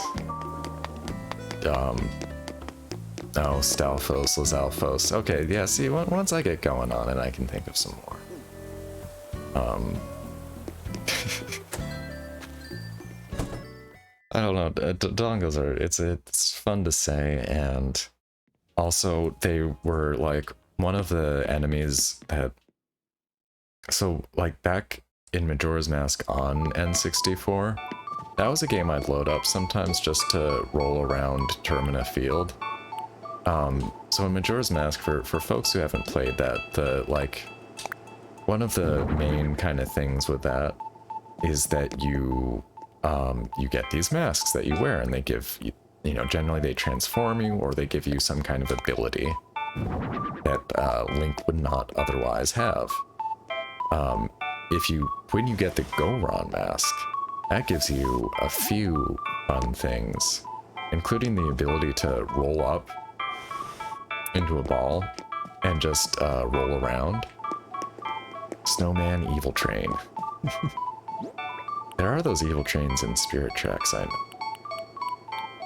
Oh, Stalfos, Lizalfos. Okay, yeah, see, once I get going on it, I can think of some more. I don't know. Dongos are it's fun to say, and also they were like one of the enemies that. So like back in Majora's Mask on N64, that was a game I'd load up sometimes just to roll around Termina Field. So in Majora's Mask, for folks who haven't played that, one of the main kind of things with that is that you get these masks that you wear, and they give you, generally they transform you, or they give you some kind of ability that Link would not otherwise have. When you get the Goron mask, that gives you a few fun things, including the ability to roll up into a ball and just roll around. Snowman Evil Train. There are those evil trains in Spirit Tracks, I know.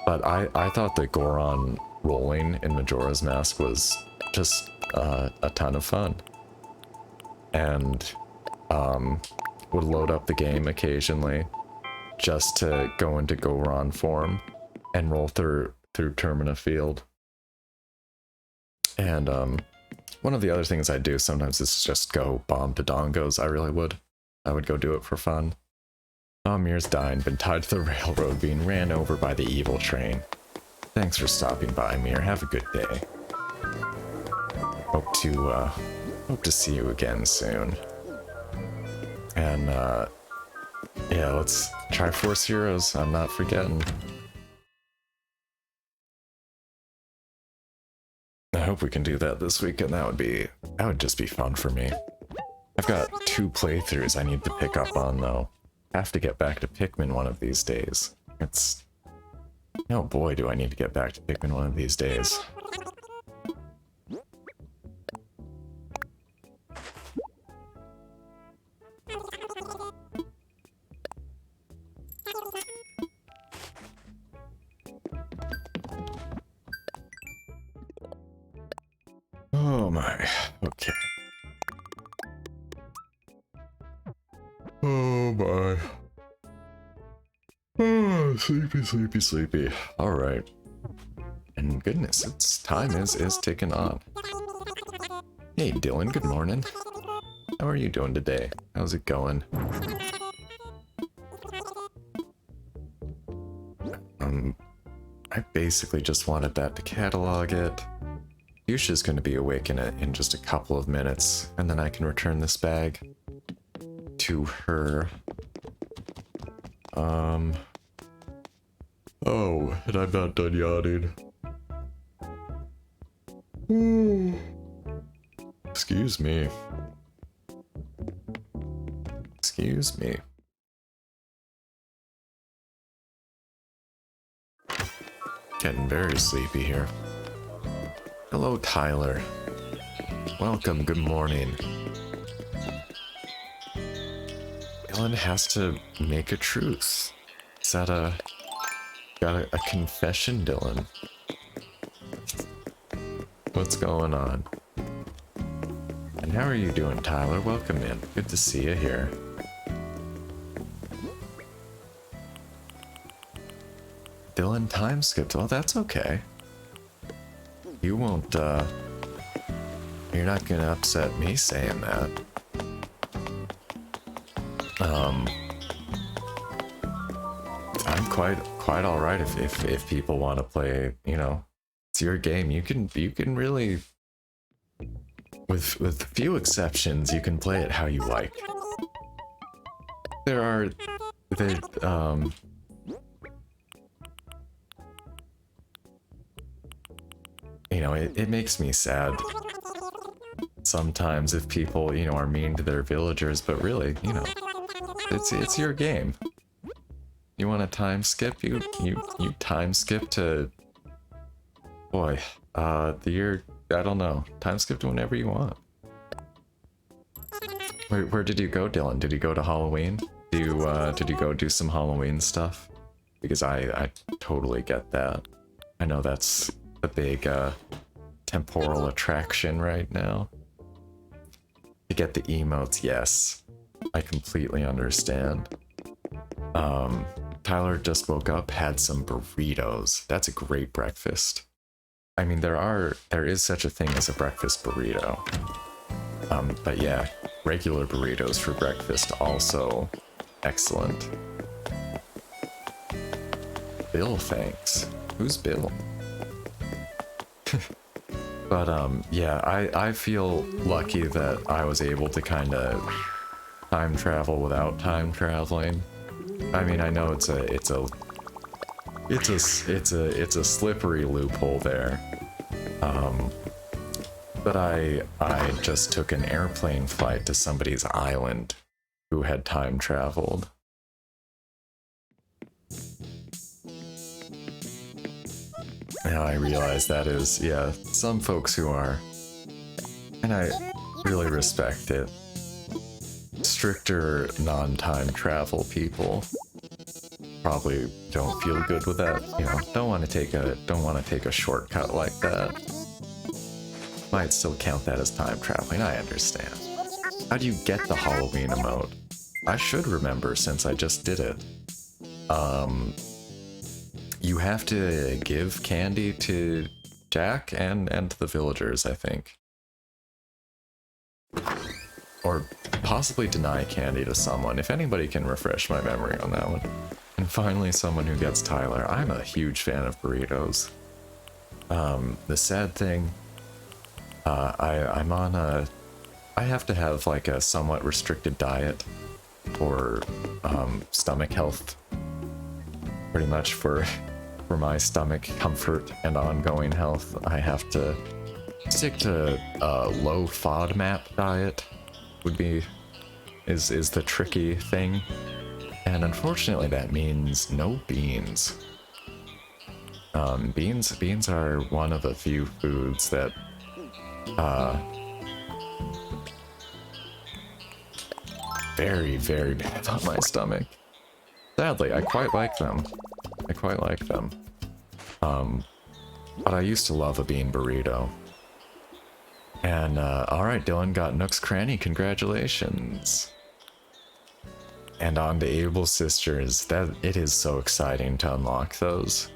But I thought the Goron rolling in Majora's Mask was just a ton of fun. And would load up the game occasionally just to go into Goron form and roll through Termina Field. And one of the other things I do sometimes is just go bomb to Dongos. I would go do it for fun. Oh, Mir's dying, been tied to the railroad, being ran over by the evil train. Thanks for stopping by, Mir. Have a good day. Hope to see you again soon. And yeah, let's try Force Heroes. I'm not forgetting. I hope we can do that this weekend. That would just be fun for me. I've got 2 playthroughs I need to pick up on though. Have to get back to Pikmin one of these days. Oh boy, do I need to get back to Pikmin one of these days. Oh my, okay. Oh my. Oh, sleepy. Alright. And goodness, time is ticking on. Hey Dylan, good morning. How are you doing today? How's it going? I basically just wanted that to catalog it. Yusha's going to be awake in just a couple of minutes, and then I can return this bag to her. Oh, and I'm not done yawning. Excuse me. Excuse me. Getting very sleepy here. Hello, Tyler. Welcome, good morning. Dylan has to make a truce. Is that got a confession, Dylan? What's going on? And how are you doing, Tyler? Welcome in. Good to see you here. Dylan time skipped. Oh, that's okay. You won't, you're not gonna upset me saying that. I'm quite alright if people want to play, it's your game. You can really, with few exceptions, you can play it how you like. It makes me sad sometimes if people, are mean to their villagers, but really, it's your game. You want to time skip? You time skip to, boy, the year, I don't know, time skip to whenever you want. Where did you go, Dylan? Did you go to Halloween? Did you go do some Halloween stuff? Because I totally get that. I know that's the big temporal attraction right now. To get the emotes, yes. I completely understand. Tyler just woke up, had some burritos. That's a great breakfast. I mean, there is such a thing as a breakfast burrito. But yeah, regular burritos for breakfast also excellent. Bill, thanks. Who's Bill? But yeah, I feel lucky that I was able to kind of time travel without time traveling. I mean, I know it's a slippery loophole there. But I just took an airplane flight to somebody's island who had time traveled. Now I realize that is, yeah, some folks who are, and I really respect it, stricter non-time travel people probably don't feel good with that, you know, don't want to take a shortcut like that. Might still count that as time traveling, I understand. How do you get the Halloween emote? I should remember since I just did it. You have to give candy to Jack and to the villagers, I think. Or possibly deny candy to someone, if anybody can refresh my memory on that one. And finally, someone who gets Tyler. I'm a huge fan of burritos. The sad thing, I'm on a... I have to have like a somewhat restricted diet for stomach health. Pretty much for my stomach comfort and ongoing health, I have to stick to a low FODMAP diet. Is the tricky thing, and unfortunately that means no beans. Beans are one of the few foods that very, very bad on my stomach. Sadly, I quite like them. But I used to love a bean burrito. And, alright, Dylan got Nook's Cranny, congratulations! And on to Able Sisters, it is so exciting to unlock those,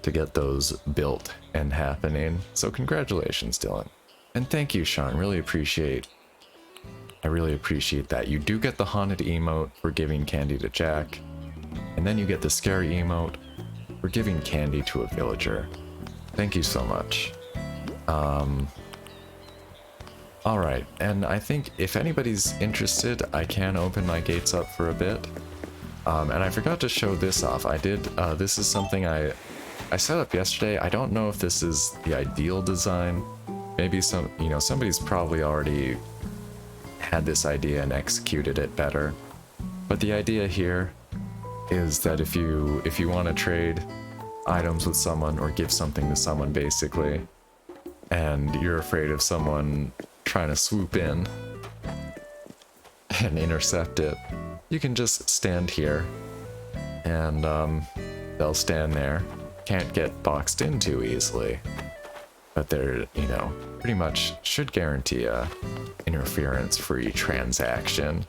to get those built and happening, so congratulations, Dylan. And thank you, Sean, I really appreciate that. You do get the haunted emote for giving candy to Jack, and then you get the scary emote for giving candy to a villager. Thank you so much. Alright, and I think if anybody's interested, I can open my gates up for a bit. And I forgot to show this off. I did, this is something I set up yesterday. I don't know if this is the ideal design. Maybe somebody's probably already had this idea and executed it better. But the idea here is that if you want to trade items with someone or give something to someone basically, and you're afraid of someone trying to swoop in and intercept it, you can just stand here and they'll stand there. Can't get boxed in too easily, but they're, you know, pretty much should guarantee a interference-free transaction.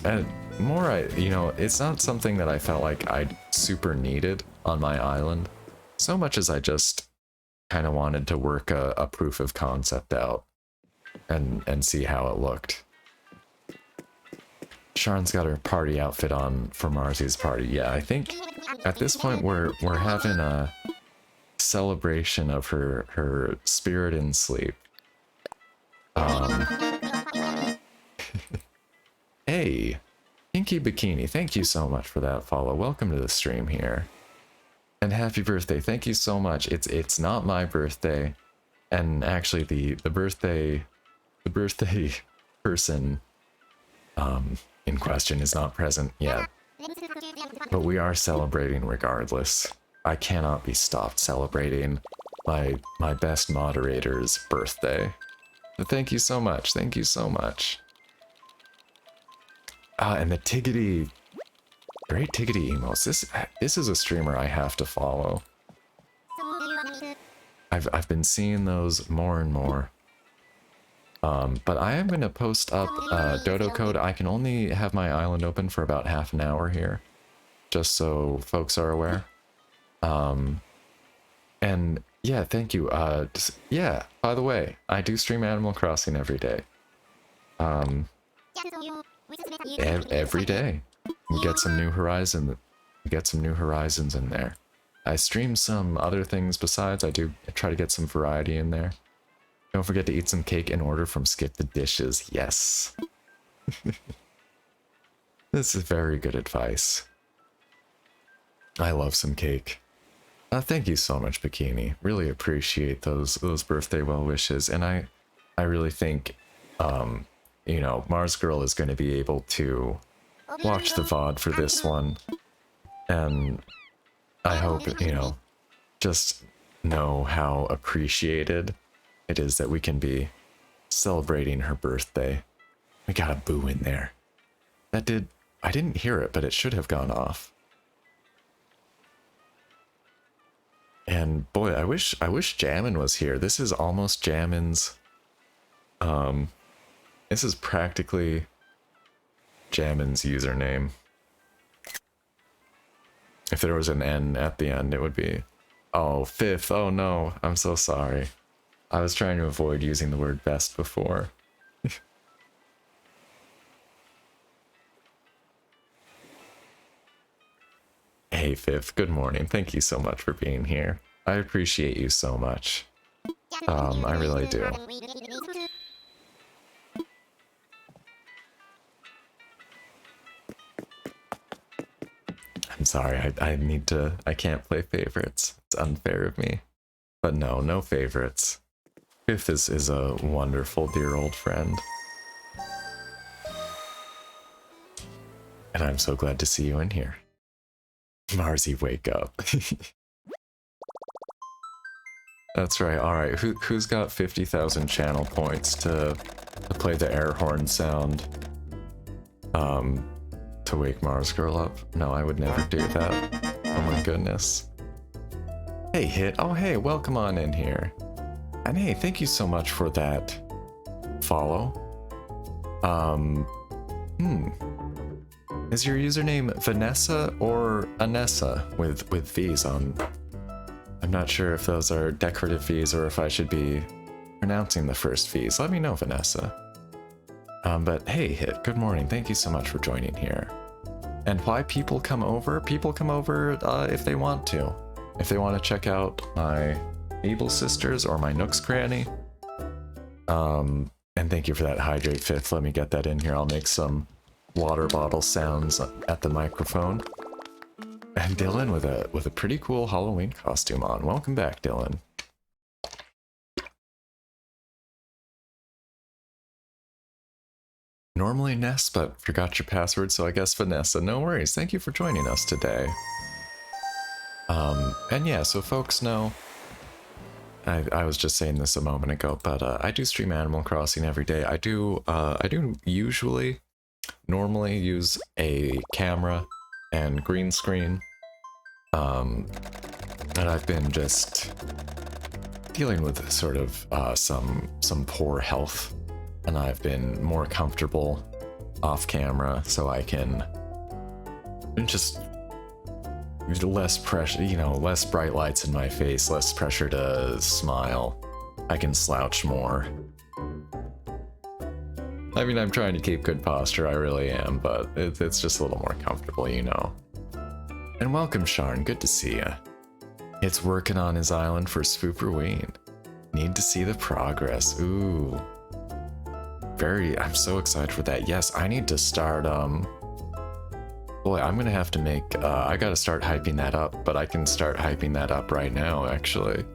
And more, it's not something that I felt like I super needed on my island, so much as I just kind of wanted to work a proof of concept out and see how it looked. Sharon's got her party outfit on for Marzi's party. Yeah, I think at this point we're having a celebration of her spirit in sleep. Hey, Pinky Bikini, thank you so much for that follow. Welcome to the stream here. And happy birthday. Thank you so much. It's not my birthday. And actually the birthday person in question is not present yet. But we are celebrating regardless. I cannot be stopped celebrating my best moderator's birthday. But thank you so much. Thank you so much. And the Tiggity, great Tiggity emos. This is a streamer I have to follow. I've been seeing those more and more. But I am gonna post up Dodo code. I can only have my island open for about half an hour here. just so folks are aware. And yeah, thank you. Yeah, by the way, I do stream Animal Crossing every day. Every day. We get some new horizons in there. I stream some other things besides. I try to get some variety in there. Don't forget to eat some cake and order from Skip the Dishes. Yes. This is very good advice. I love some cake. Thank you so much, Bikini. Really appreciate those birthday well wishes, and I really think, you know, Mars Girl is going to be able to watch the VOD for this one, and I hope, you know, just know how appreciated it is that we can be celebrating her birthday. We got a boo in there. I didn't hear it, but it should have gone off. And boy, I wish Jammin was here. This is almost Jammin's. This is practically Jammin's username. If there was an N at the end, it would be, oh, fifth. Oh no, I'm so sorry. I was trying to avoid using the word best before. Hey Fifth, good morning. Thank you so much for being here. I appreciate you so much. I really do. I'm sorry, I can't play favorites. It's unfair of me. But no favorites. Fifth is a wonderful, dear old friend. And I'm so glad to see you in here. Marzi, wake up. That's right, alright. Who's got 50,000 channel points to play the air horn sound? To wake Mars Girl up? No, I would never do that. Oh my goodness. Hey, Hit. Oh, hey, welcome on in here. And hey, thank you so much for that follow. Is your username Vanessa or Anessa with V's on? I'm not sure if those are decorative V's or if I should be pronouncing the first V's. Let me know, Vanessa. But hey, Hit, good morning. Thank you so much for joining here. And why people come over? People come over if they want to. If they want to check out my Able Sisters or my Nook's Cranny. And thank you for that Hydrate Fifth. Let me get that in here. I'll make some water bottle sounds at the microphone. And Dylan with a pretty cool Halloween costume on. Welcome back, Dylan. Normally Ness, but forgot your password, so I guess Vanessa. No worries. Thank you for joining us today. And yeah, so folks know, I was just saying this a moment ago, but I do stream Animal Crossing every day. I do normally use a camera and green screen. And I've been just dealing with sort of some poor health, and I've been more comfortable off camera, so I can just less pressure, you know, less bright lights in my face, less pressure to smile. I can slouch more. I mean, I'm trying to keep good posture, I really am, but it's just a little more comfortable, you know. And welcome, Sharn, good to see ya. It's working on his island for Spooperween. Need to see the progress, ooh. I'm so excited for that. Yes, I need to start, boy, I'm gonna have to make, I gotta start hyping that up, but I can start hyping that up right now, actually.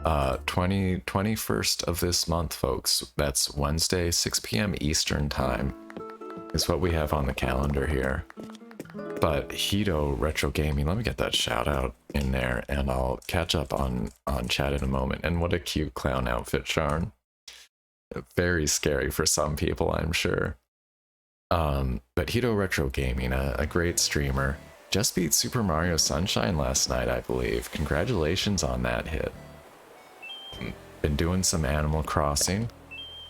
21st of this month, folks. That's Wednesday, 6 p.m. Eastern time is what we have on the calendar here. But Hito Retro Gaming, let me get that shout out in there, and I'll catch up on chat in a moment. And what a cute clown outfit, Sharn. Very scary for some people, I'm sure. But Hito Retro Gaming, a great streamer, just beat Super Mario Sunshine last night, I believe. Congratulations on that hit. Been doing some Animal Crossing,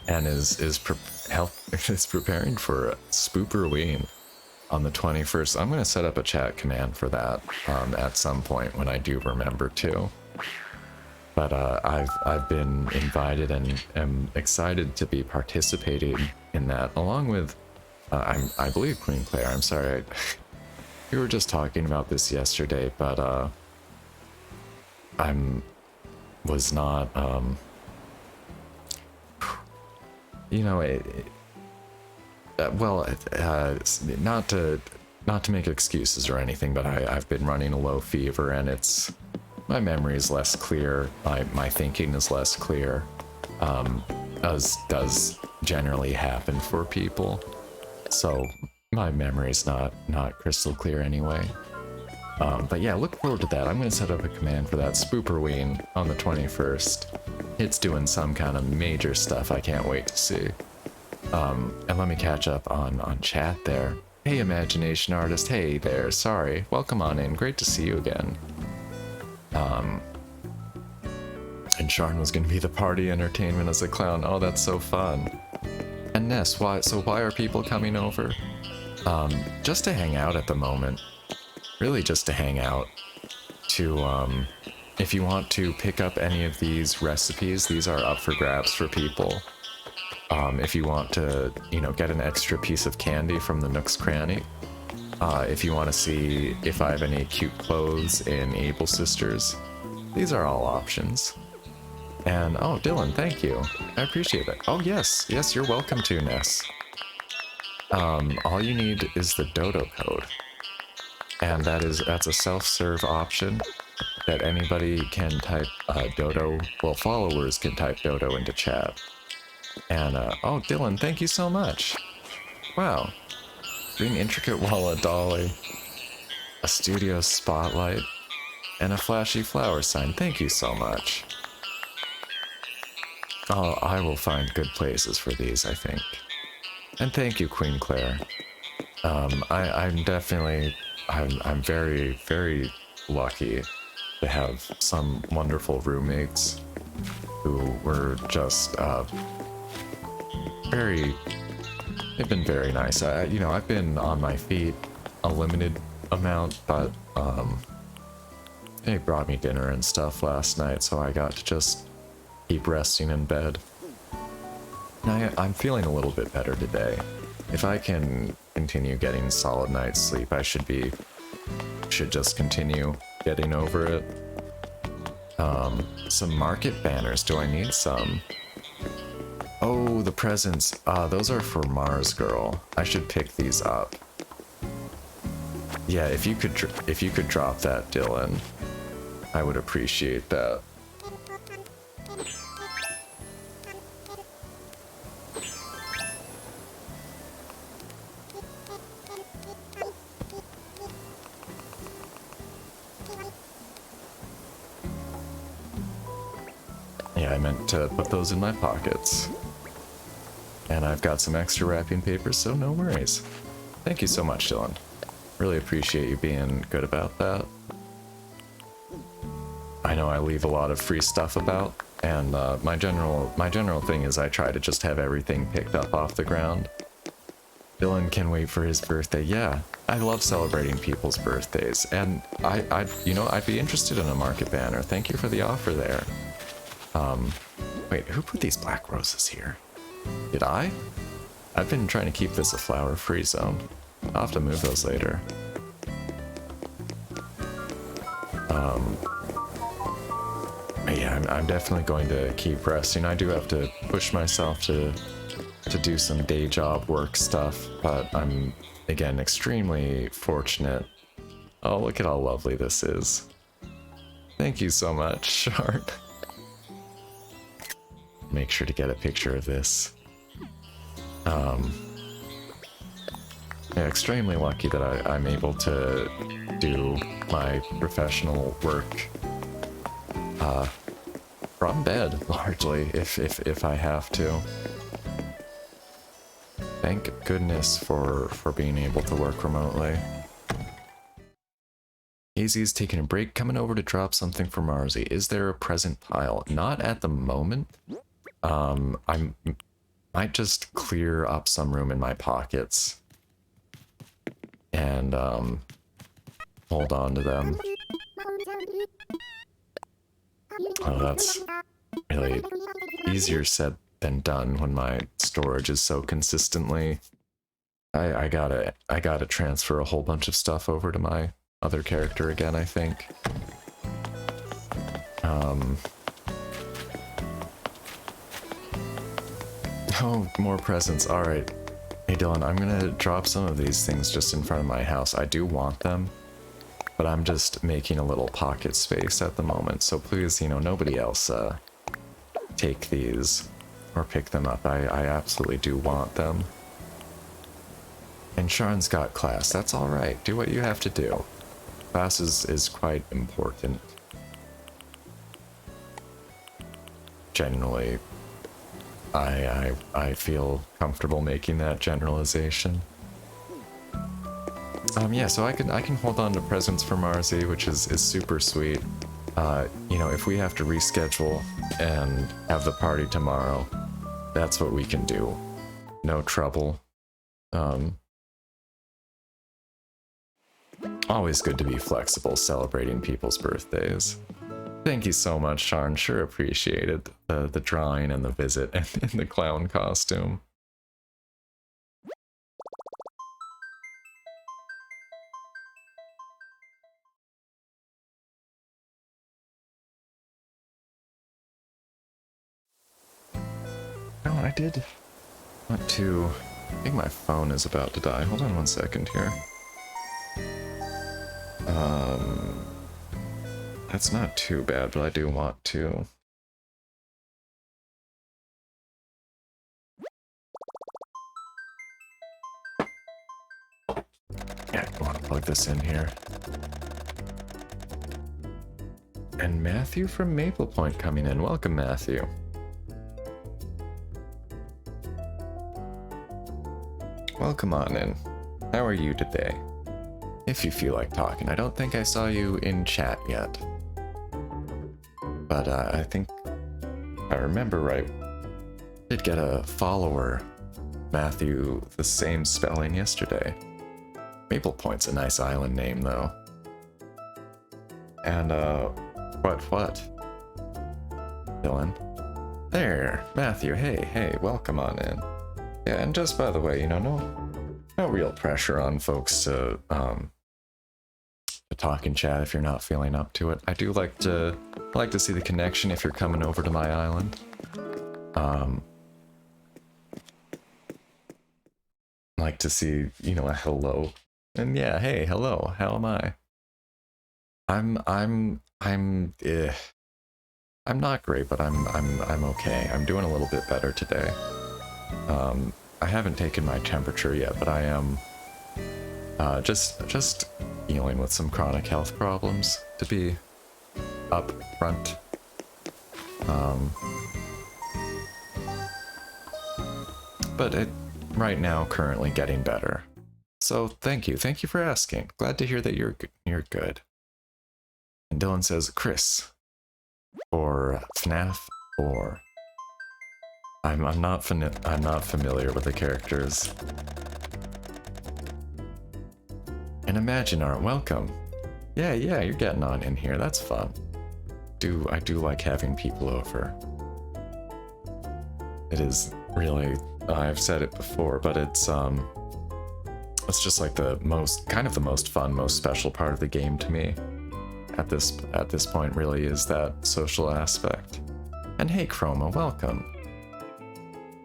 and is preparing for Spooperween. on the 21st. I'm going to set up a chat command for that at some point when I do remember to. But I've been invited and am excited to be participating in that, along with I believe Queen Claire. I'm sorry, we were just talking about this yesterday, but was not you know not to make excuses or anything, but I've been running a low fever and it's my memory is less clear, my thinking is less clear, as does generally happen for people. So my memory's not crystal clear anyway. But yeah, look forward to that. I'm going to set up a command for that Spooperween on the 21st. It's doing some kind of major stuff I can't wait to see. And let me catch up on chat there. Hey, Imagination Artist. Hey there. Sorry. Welcome on in. Great to see you again. And Sharn was going to be the party entertainment as a clown. Oh, that's so fun. And Ness, why are people coming over? Just to hang out at the moment. Really just to hang out. To, if you want to pick up any of these recipes, these are up for grabs for people. If you want to, you know, get an extra piece of candy from the Nook's Cranny. If you want to see if I have any cute clothes in Able Sisters. These are all options. And, oh, Dylan, thank you. I appreciate that. Oh, yes. Yes, you're welcome to, Ness. All you need is the Dodo code. And that's a self-serve option that anybody can type Dodo, well, followers can type Dodo into chat. And, oh, Dylan, thank you so much. Wow. Green intricate Walla Dolly, a studio spotlight, and a flashy flower sign. Thank you so much. Oh, I will find good places for these, I think. And thank you, Queen Claire. I'm very, very lucky to have some wonderful roommates who were just, they've been very nice. You know, I've been on my feet a limited amount, but, they brought me dinner and stuff last night, so I got to just keep resting in bed. And I'm feeling a little bit better today. If I can continue getting solid night's sleep, I should just continue getting over it. Some market banners. Do I need some? Oh, the presents. Those are for Mars Girl. I should pick these up. Yeah, if you could drop that, Dylan, I would appreciate that. Yeah, I meant to put those in my pockets. And I've got some extra wrapping paper, so no worries. Thank you so much, Dylan. Really appreciate you being good about that. I know I leave a lot of free stuff about, and my general thing is I try to just have everything picked up off the ground. Dylan can wait for his birthday. Yeah, I love celebrating people's birthdays, and I'd be interested in a market banner. Thank you for the offer there. Wait, who put these black roses here? Did I? I've been trying to keep this a flower-free zone. I'll have to move those later. Yeah, I'm definitely going to keep resting. I do have to push myself to do some day job work stuff, but I'm, again, extremely fortunate. Oh, look at how lovely this is. Thank you so much, Sharp. Make sure to get a picture of this. Yeah, extremely lucky that I'm able to do my professional work from bed, largely, if I have to. Thank goodness for being able to work remotely. Hazy's taking a break, coming over to drop something for Marzi. Is there a present pile? Not at the moment. I might just clear up some room in my pockets. and hold on to them. Oh, that's really easier said than done when my storage is so consistently. I gotta transfer a whole bunch of stuff over to my other character again, I think. Oh, more presents. Alright. Hey Dylan, I'm gonna drop some of these things just in front of my house. I do want them, but I'm just making a little pocket space at the moment, so please, you know, nobody else take these or pick them up. I absolutely do want them. And Sharn's got class. That's alright. Do what you have to do. Class is quite important. Generally, I feel comfortable making that generalization. Yeah, so I can hold on to presents for Marzi, which is super sweet. You know, if we have to reschedule and have the party tomorrow, that's what we can do. No trouble. Always good to be flexible celebrating people's birthdays. Thank you so much, Sharn. Sure appreciated the drawing and the visit and the clown costume. No, I did want to... I think my phone is about to die. Hold on one second here. That's not too bad, but I do want to. Yeah, I want to plug this in here. And Matthew from Maple Point coming in. Welcome, Matthew. Welcome on in. How are you today? If you feel like talking. I don't think I saw you in chat yet. But I think I remember right. Did get a follower, Matthew, the same spelling yesterday. Maple Point's a nice island name, though. And, what? Dylan? There, Matthew, hey, welcome on in. Yeah, and just by the way, you know, no real pressure on folks to talk and chat if you're not feeling up to it. I do like to see the connection if you're coming over to my island. Like to see, you know, a hello. And yeah, hey, hello, how am I? I'm not great, but I'm okay. I'm doing a little bit better today. I haven't taken my temperature yet, but I am just dealing with some chronic health problems, to be up front. But right now, currently getting better. So thank you for asking. Glad to hear that you're good. And Dylan says, Chris, or FNAF 4. I'm not familiar with the characters. And Imaginar, welcome. Yeah, you're getting on in here. That's fun. I do like having people over. It is really, I've said it before, but it's just like the most fun, most special part of the game to me. At this point, really is that social aspect. And hey, Chroma, welcome.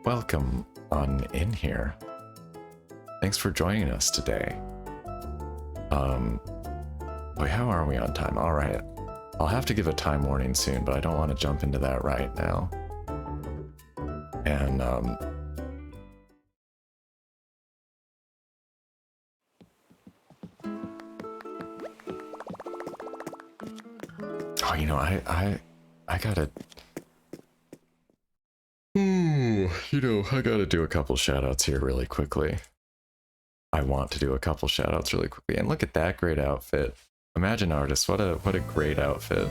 Welcome on in here. Thanks for joining us today. Boy, how are we on time? All right. I'll have to give a time warning soon, but I don't want to jump into that right now. And, oh, you know, I gotta... I gotta do a couple shoutouts here really quickly. I want to do a couple shoutouts really quickly. And look at that great outfit. Imagine Artist, what a great outfit.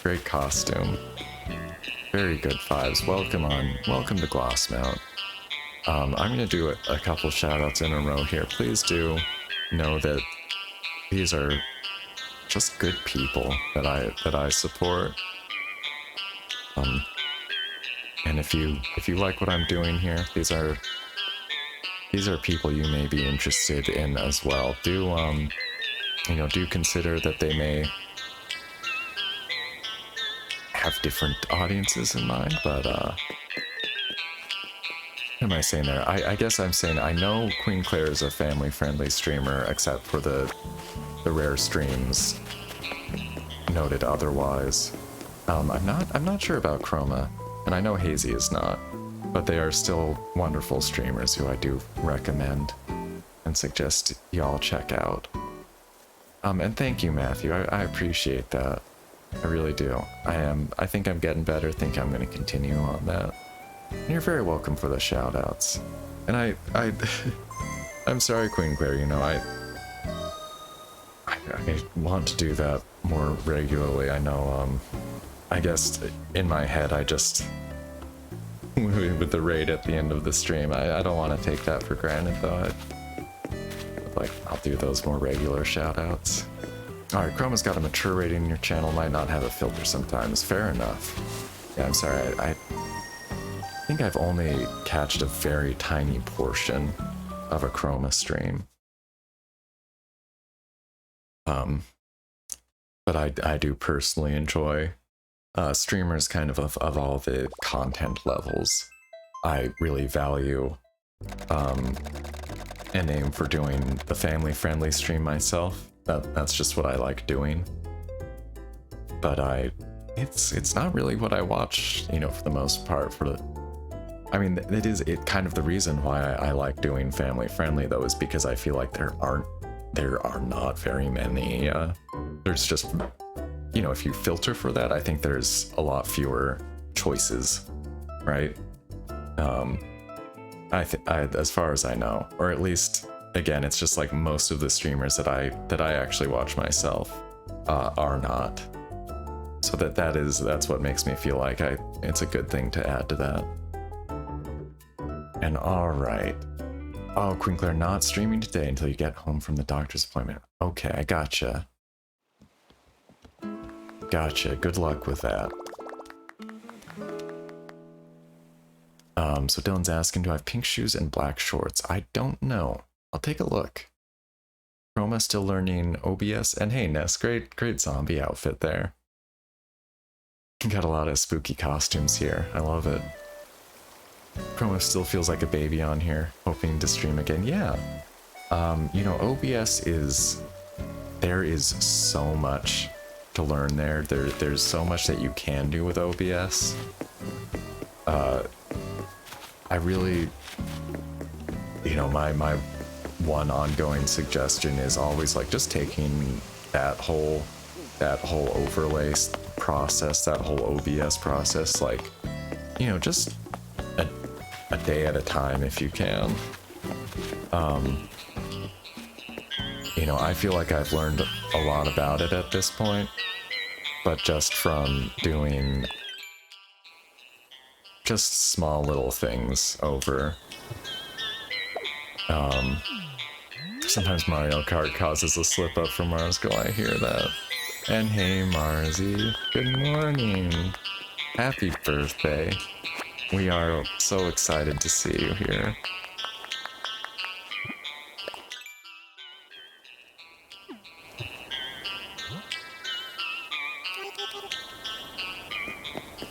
Great costume. Very good vibes. Welcome to Glossmount. I'm gonna do a couple shoutouts in a row here. Please do know that these are just good people that I support. And if you like what I'm doing here, these are people you may be interested in as well. Do do consider that they may have different audiences in mind, but what am I saying there? I guess I'm saying I know Queen Claire is a family-friendly streamer, except for the rare streams noted otherwise. I'm not sure about Chroma, and I know Hazy is not, but they are still wonderful streamers who I do recommend and suggest y'all check out. And thank you, Matthew. I appreciate that. I really do. I think I'm getting better. Think I'm going to continue on that. And you're very welcome for the shout-outs. And I'm sorry, Queen Claire, you know, I want to do that more regularly. I know, I guess in my head I just, with the raid at the end of the stream, I don't want to take that for granted though. Like, I'll do those more regular shoutouts. Alright, Chroma's got a mature rating in your channel, might not have a filter sometimes. Fair enough. Yeah, I'm sorry, I think I've only catched a very tiny portion of a Chroma stream. But I do personally enjoy streamers kind of all the content levels. I really value and aim for doing the family-friendly stream myself. That's just what I like doing. But it's not really what I watch, you know, for the most part. I mean, it kind of the reason why I like doing family-friendly though is because I feel like there are not very many. There's just, you know, if you filter for that, I think there's a lot fewer choices, right? As far as I know, or at least, again, it's just like most of the streamers that I actually watch myself are not. So that's what makes me feel like it's a good thing to add to that. And all right. Oh, Queen Claire, not streaming today until you get home from the doctor's appointment. Okay, I gotcha. Gotcha. Good luck with that. So Dylan's asking, do I have pink shoes and black shorts? I don't know. I'll take a look. Chroma still learning OBS, and hey Ness, great zombie outfit there. Got a lot of spooky costumes here. I love it. Chroma still feels like a baby on here, hoping to stream again. Yeah. You know, OBS there is so much to learn there. There's so much that you can do with OBS. I really, you know, my one ongoing suggestion is always like just taking that whole overlay process, that whole OBS process, like, you know, just a day at a time if you can. You know, I feel like I've learned a lot about it at this point, but just from doing just small little things over. Sometimes Mario Kart causes a slip up for Mars Girl, I hear that. And hey Marzi, good morning. Happy birthday. We are so excited to see you here.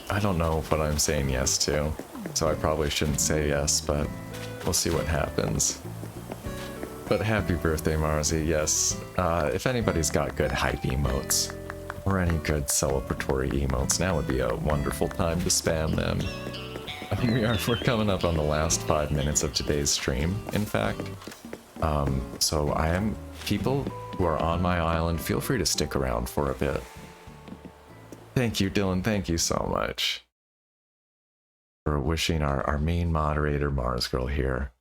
I don't know what I'm saying yes to, so I probably shouldn't say yes, but we'll see what happens. But happy birthday, Marzi, yes. If anybody's got good hype emotes, or any good celebratory emotes, now would be a wonderful time to spam them. We're coming up on the last 5 minutes of today's stream, in fact. So people who are on my island, feel free to stick around for a bit. Thank you, Dylan, thank you so much for wishing our main moderator, Mars Girl, here.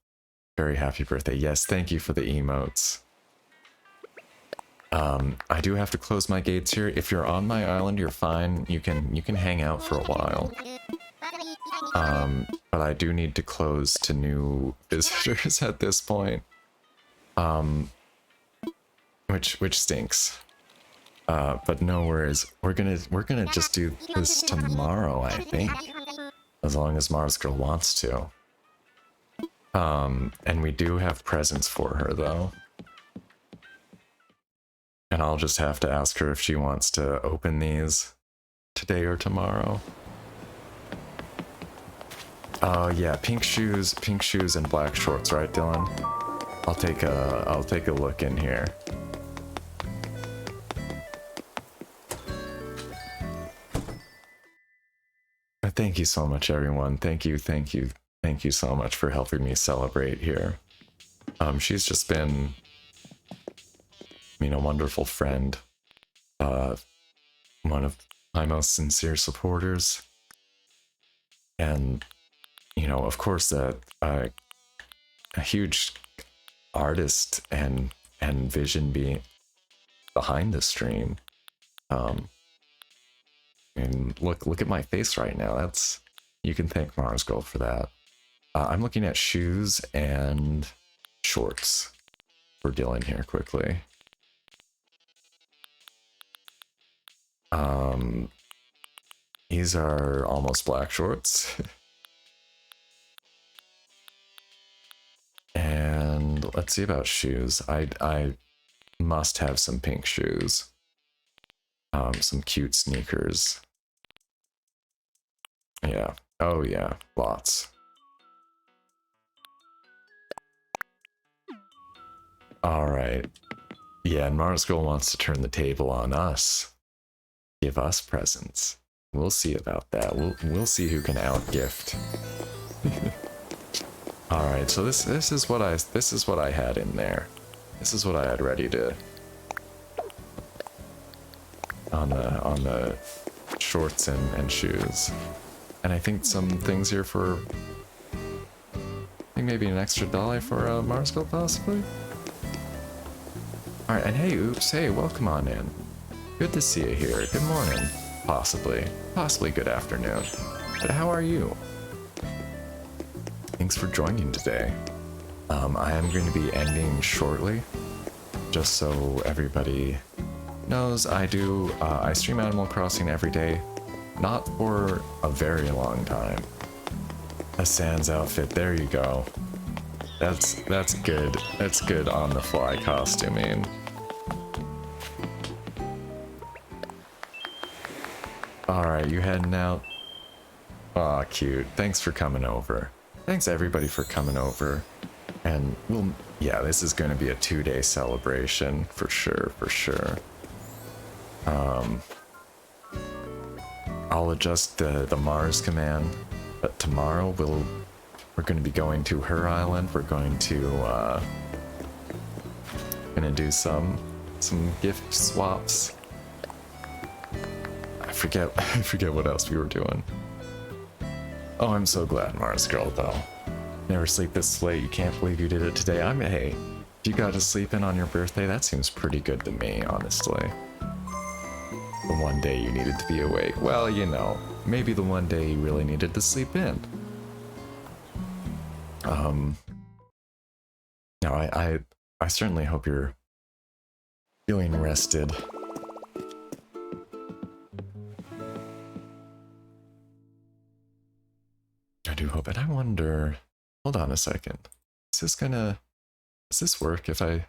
Very happy birthday. Yes, thank you for the emotes. I do have to close my gates here. If you're on my island, you're fine. You can hang out for a while. But I do need to close to new visitors at this point. which stinks. But no worries. We're gonna just do this tomorrow, I think, as long as Mars Girl wants to. And we do have presents for her though. And I'll just have to ask her if she wants to open these today or tomorrow. Yeah, pink shoes and black shorts, right, Dylan? I'll take a look in here. Thank you so much, everyone. Thank you so much for helping me celebrate here. She's just been, a wonderful friend. One of my most sincere supporters. And, of course, a huge artist and vision being behind the stream. And look at my face right now. You can thank Mars Girl for that. I'm looking at shoes and shorts for Dylan here quickly. These are almost black shorts. And let's see about shoes. I must have some pink shoes. Some cute sneakers. Yeah. Oh yeah, lots. Alright. Yeah, and Mars Girl wants to turn the table on us. Give us presents. We'll see about that. We'll see who can outgift. Alright, so this is what I had in there. This is what I had ready to on the shorts and shoes. And I think some things here for, I think maybe an extra dollar for Mars Girl possibly? Alright, and hey, Oops, hey, welcome on in. Good to see you here. Good morning. Possibly good afternoon. But how are you? Thanks for joining today. I am going to be ending shortly, just so everybody knows. I stream Animal Crossing every day, not for a very long time. A Sans outfit, there you go. That's good. That's good on the fly costuming. Alright, you heading out? Aw, cute. Thanks for coming over. Thanks everybody for coming over. And yeah, this is going to be a 2-day celebration for sure. I'll adjust the Mars command, but tomorrow we're going to be going to her island. We're going to do some gift swaps. I forget what else we were doing. Oh, I'm so glad, Mars Girl, though. Never sleep this late. You can't believe you did it today. Hey, if you got to sleep in on your birthday, that seems pretty good to me, honestly. The one day you needed to be awake. Well, maybe the one day you really needed to sleep in. No, I certainly hope you're feeling rested. I do hope it. I wonder... Hold on a second. Does this work if does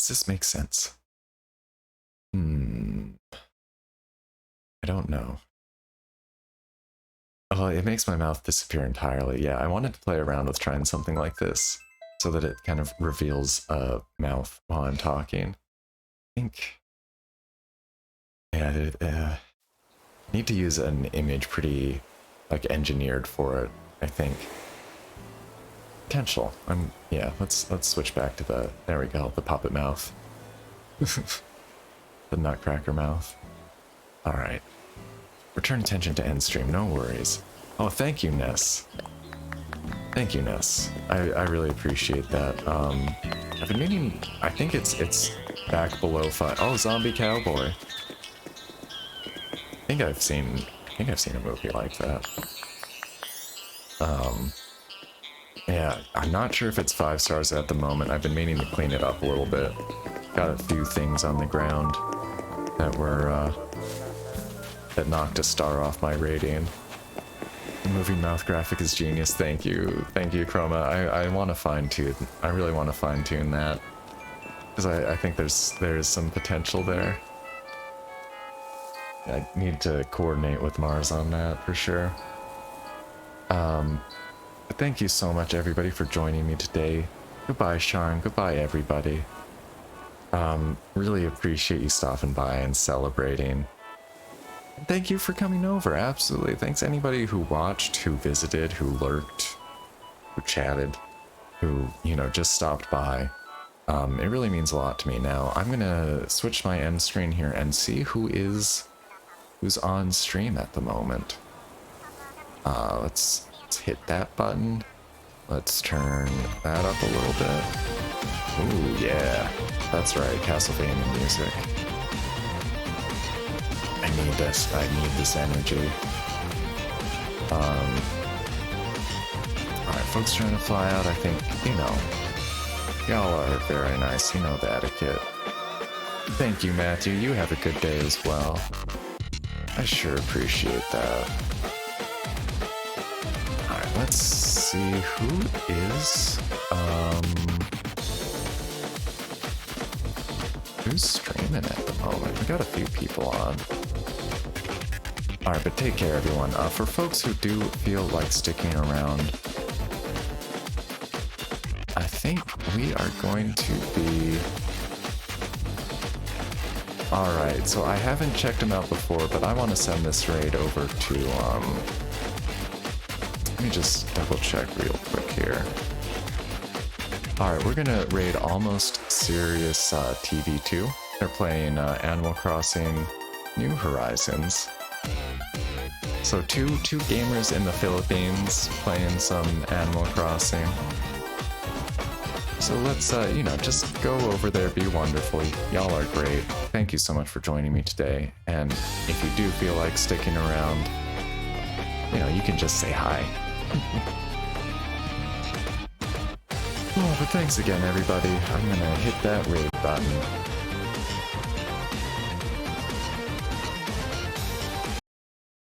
this make sense? I don't know. Oh, it makes my mouth disappear entirely. Yeah, I wanted to play around with trying something like this so that it kind of reveals a mouth while I'm talking. I think... Yeah, need to use an image pretty, engineered for it, I think. Potential. Yeah, let's switch back to there we go, the puppet mouth. The nutcracker mouth. Alright. Return attention to end stream, no worries. Oh, thank you, Ness. Thank you, Ness. I really appreciate that. I've been meaning... I think it's back below 5... Oh, Zombie Cowboy. I think I've seen a movie like that. Yeah, I'm not sure if it's 5 stars at the moment. I've been meaning to clean it up a little bit. Got a few things on the ground that were, that knocked a star off my rating. The moving mouth graphic is genius. Thank you. Thank you, Chroma. I want to fine-tune. I really want to fine-tune that. Because I think there's some potential there. I need to coordinate with Mars on that, for sure. But thank you so much, everybody, for joining me today. Goodbye, Sharn. Goodbye, everybody. Really appreciate you stopping by and celebrating. And thank you for coming over, absolutely. Thanks anybody who watched, who visited, who lurked, who chatted, who, you know, just stopped by. It really means a lot to me. Now, I'm gonna switch my end screen here and see who's on stream at the moment. Let's hit that button. Let's turn that up a little bit. Ooh, yeah. That's right, Castlevania music. I need this. I need this energy. Alright, folks trying to fly out, I think, you know, y'all are very nice. You know the etiquette. Thank you, Matthew. You have a good day as well. I sure appreciate that. Alright, let's see who is, who's streaming at the moment? We got a few people on. Alright, but take care, everyone. For folks who do feel like sticking around, I think we are going to be... Alright, so I haven't checked them out before, but I want to send this raid over to, let me just double check real quick here. Alright, we're gonna raid Almost Serious TV2. They're playing Animal Crossing New Horizons. So two gamers in the Philippines playing some Animal Crossing. So let's, you know, just go over there, be wonderful. Y'all are great. Thank you so much for joining me today. And if you do feel like sticking around, you know, you can just say hi. Oh, but thanks again, everybody. I'm gonna hit that raid button.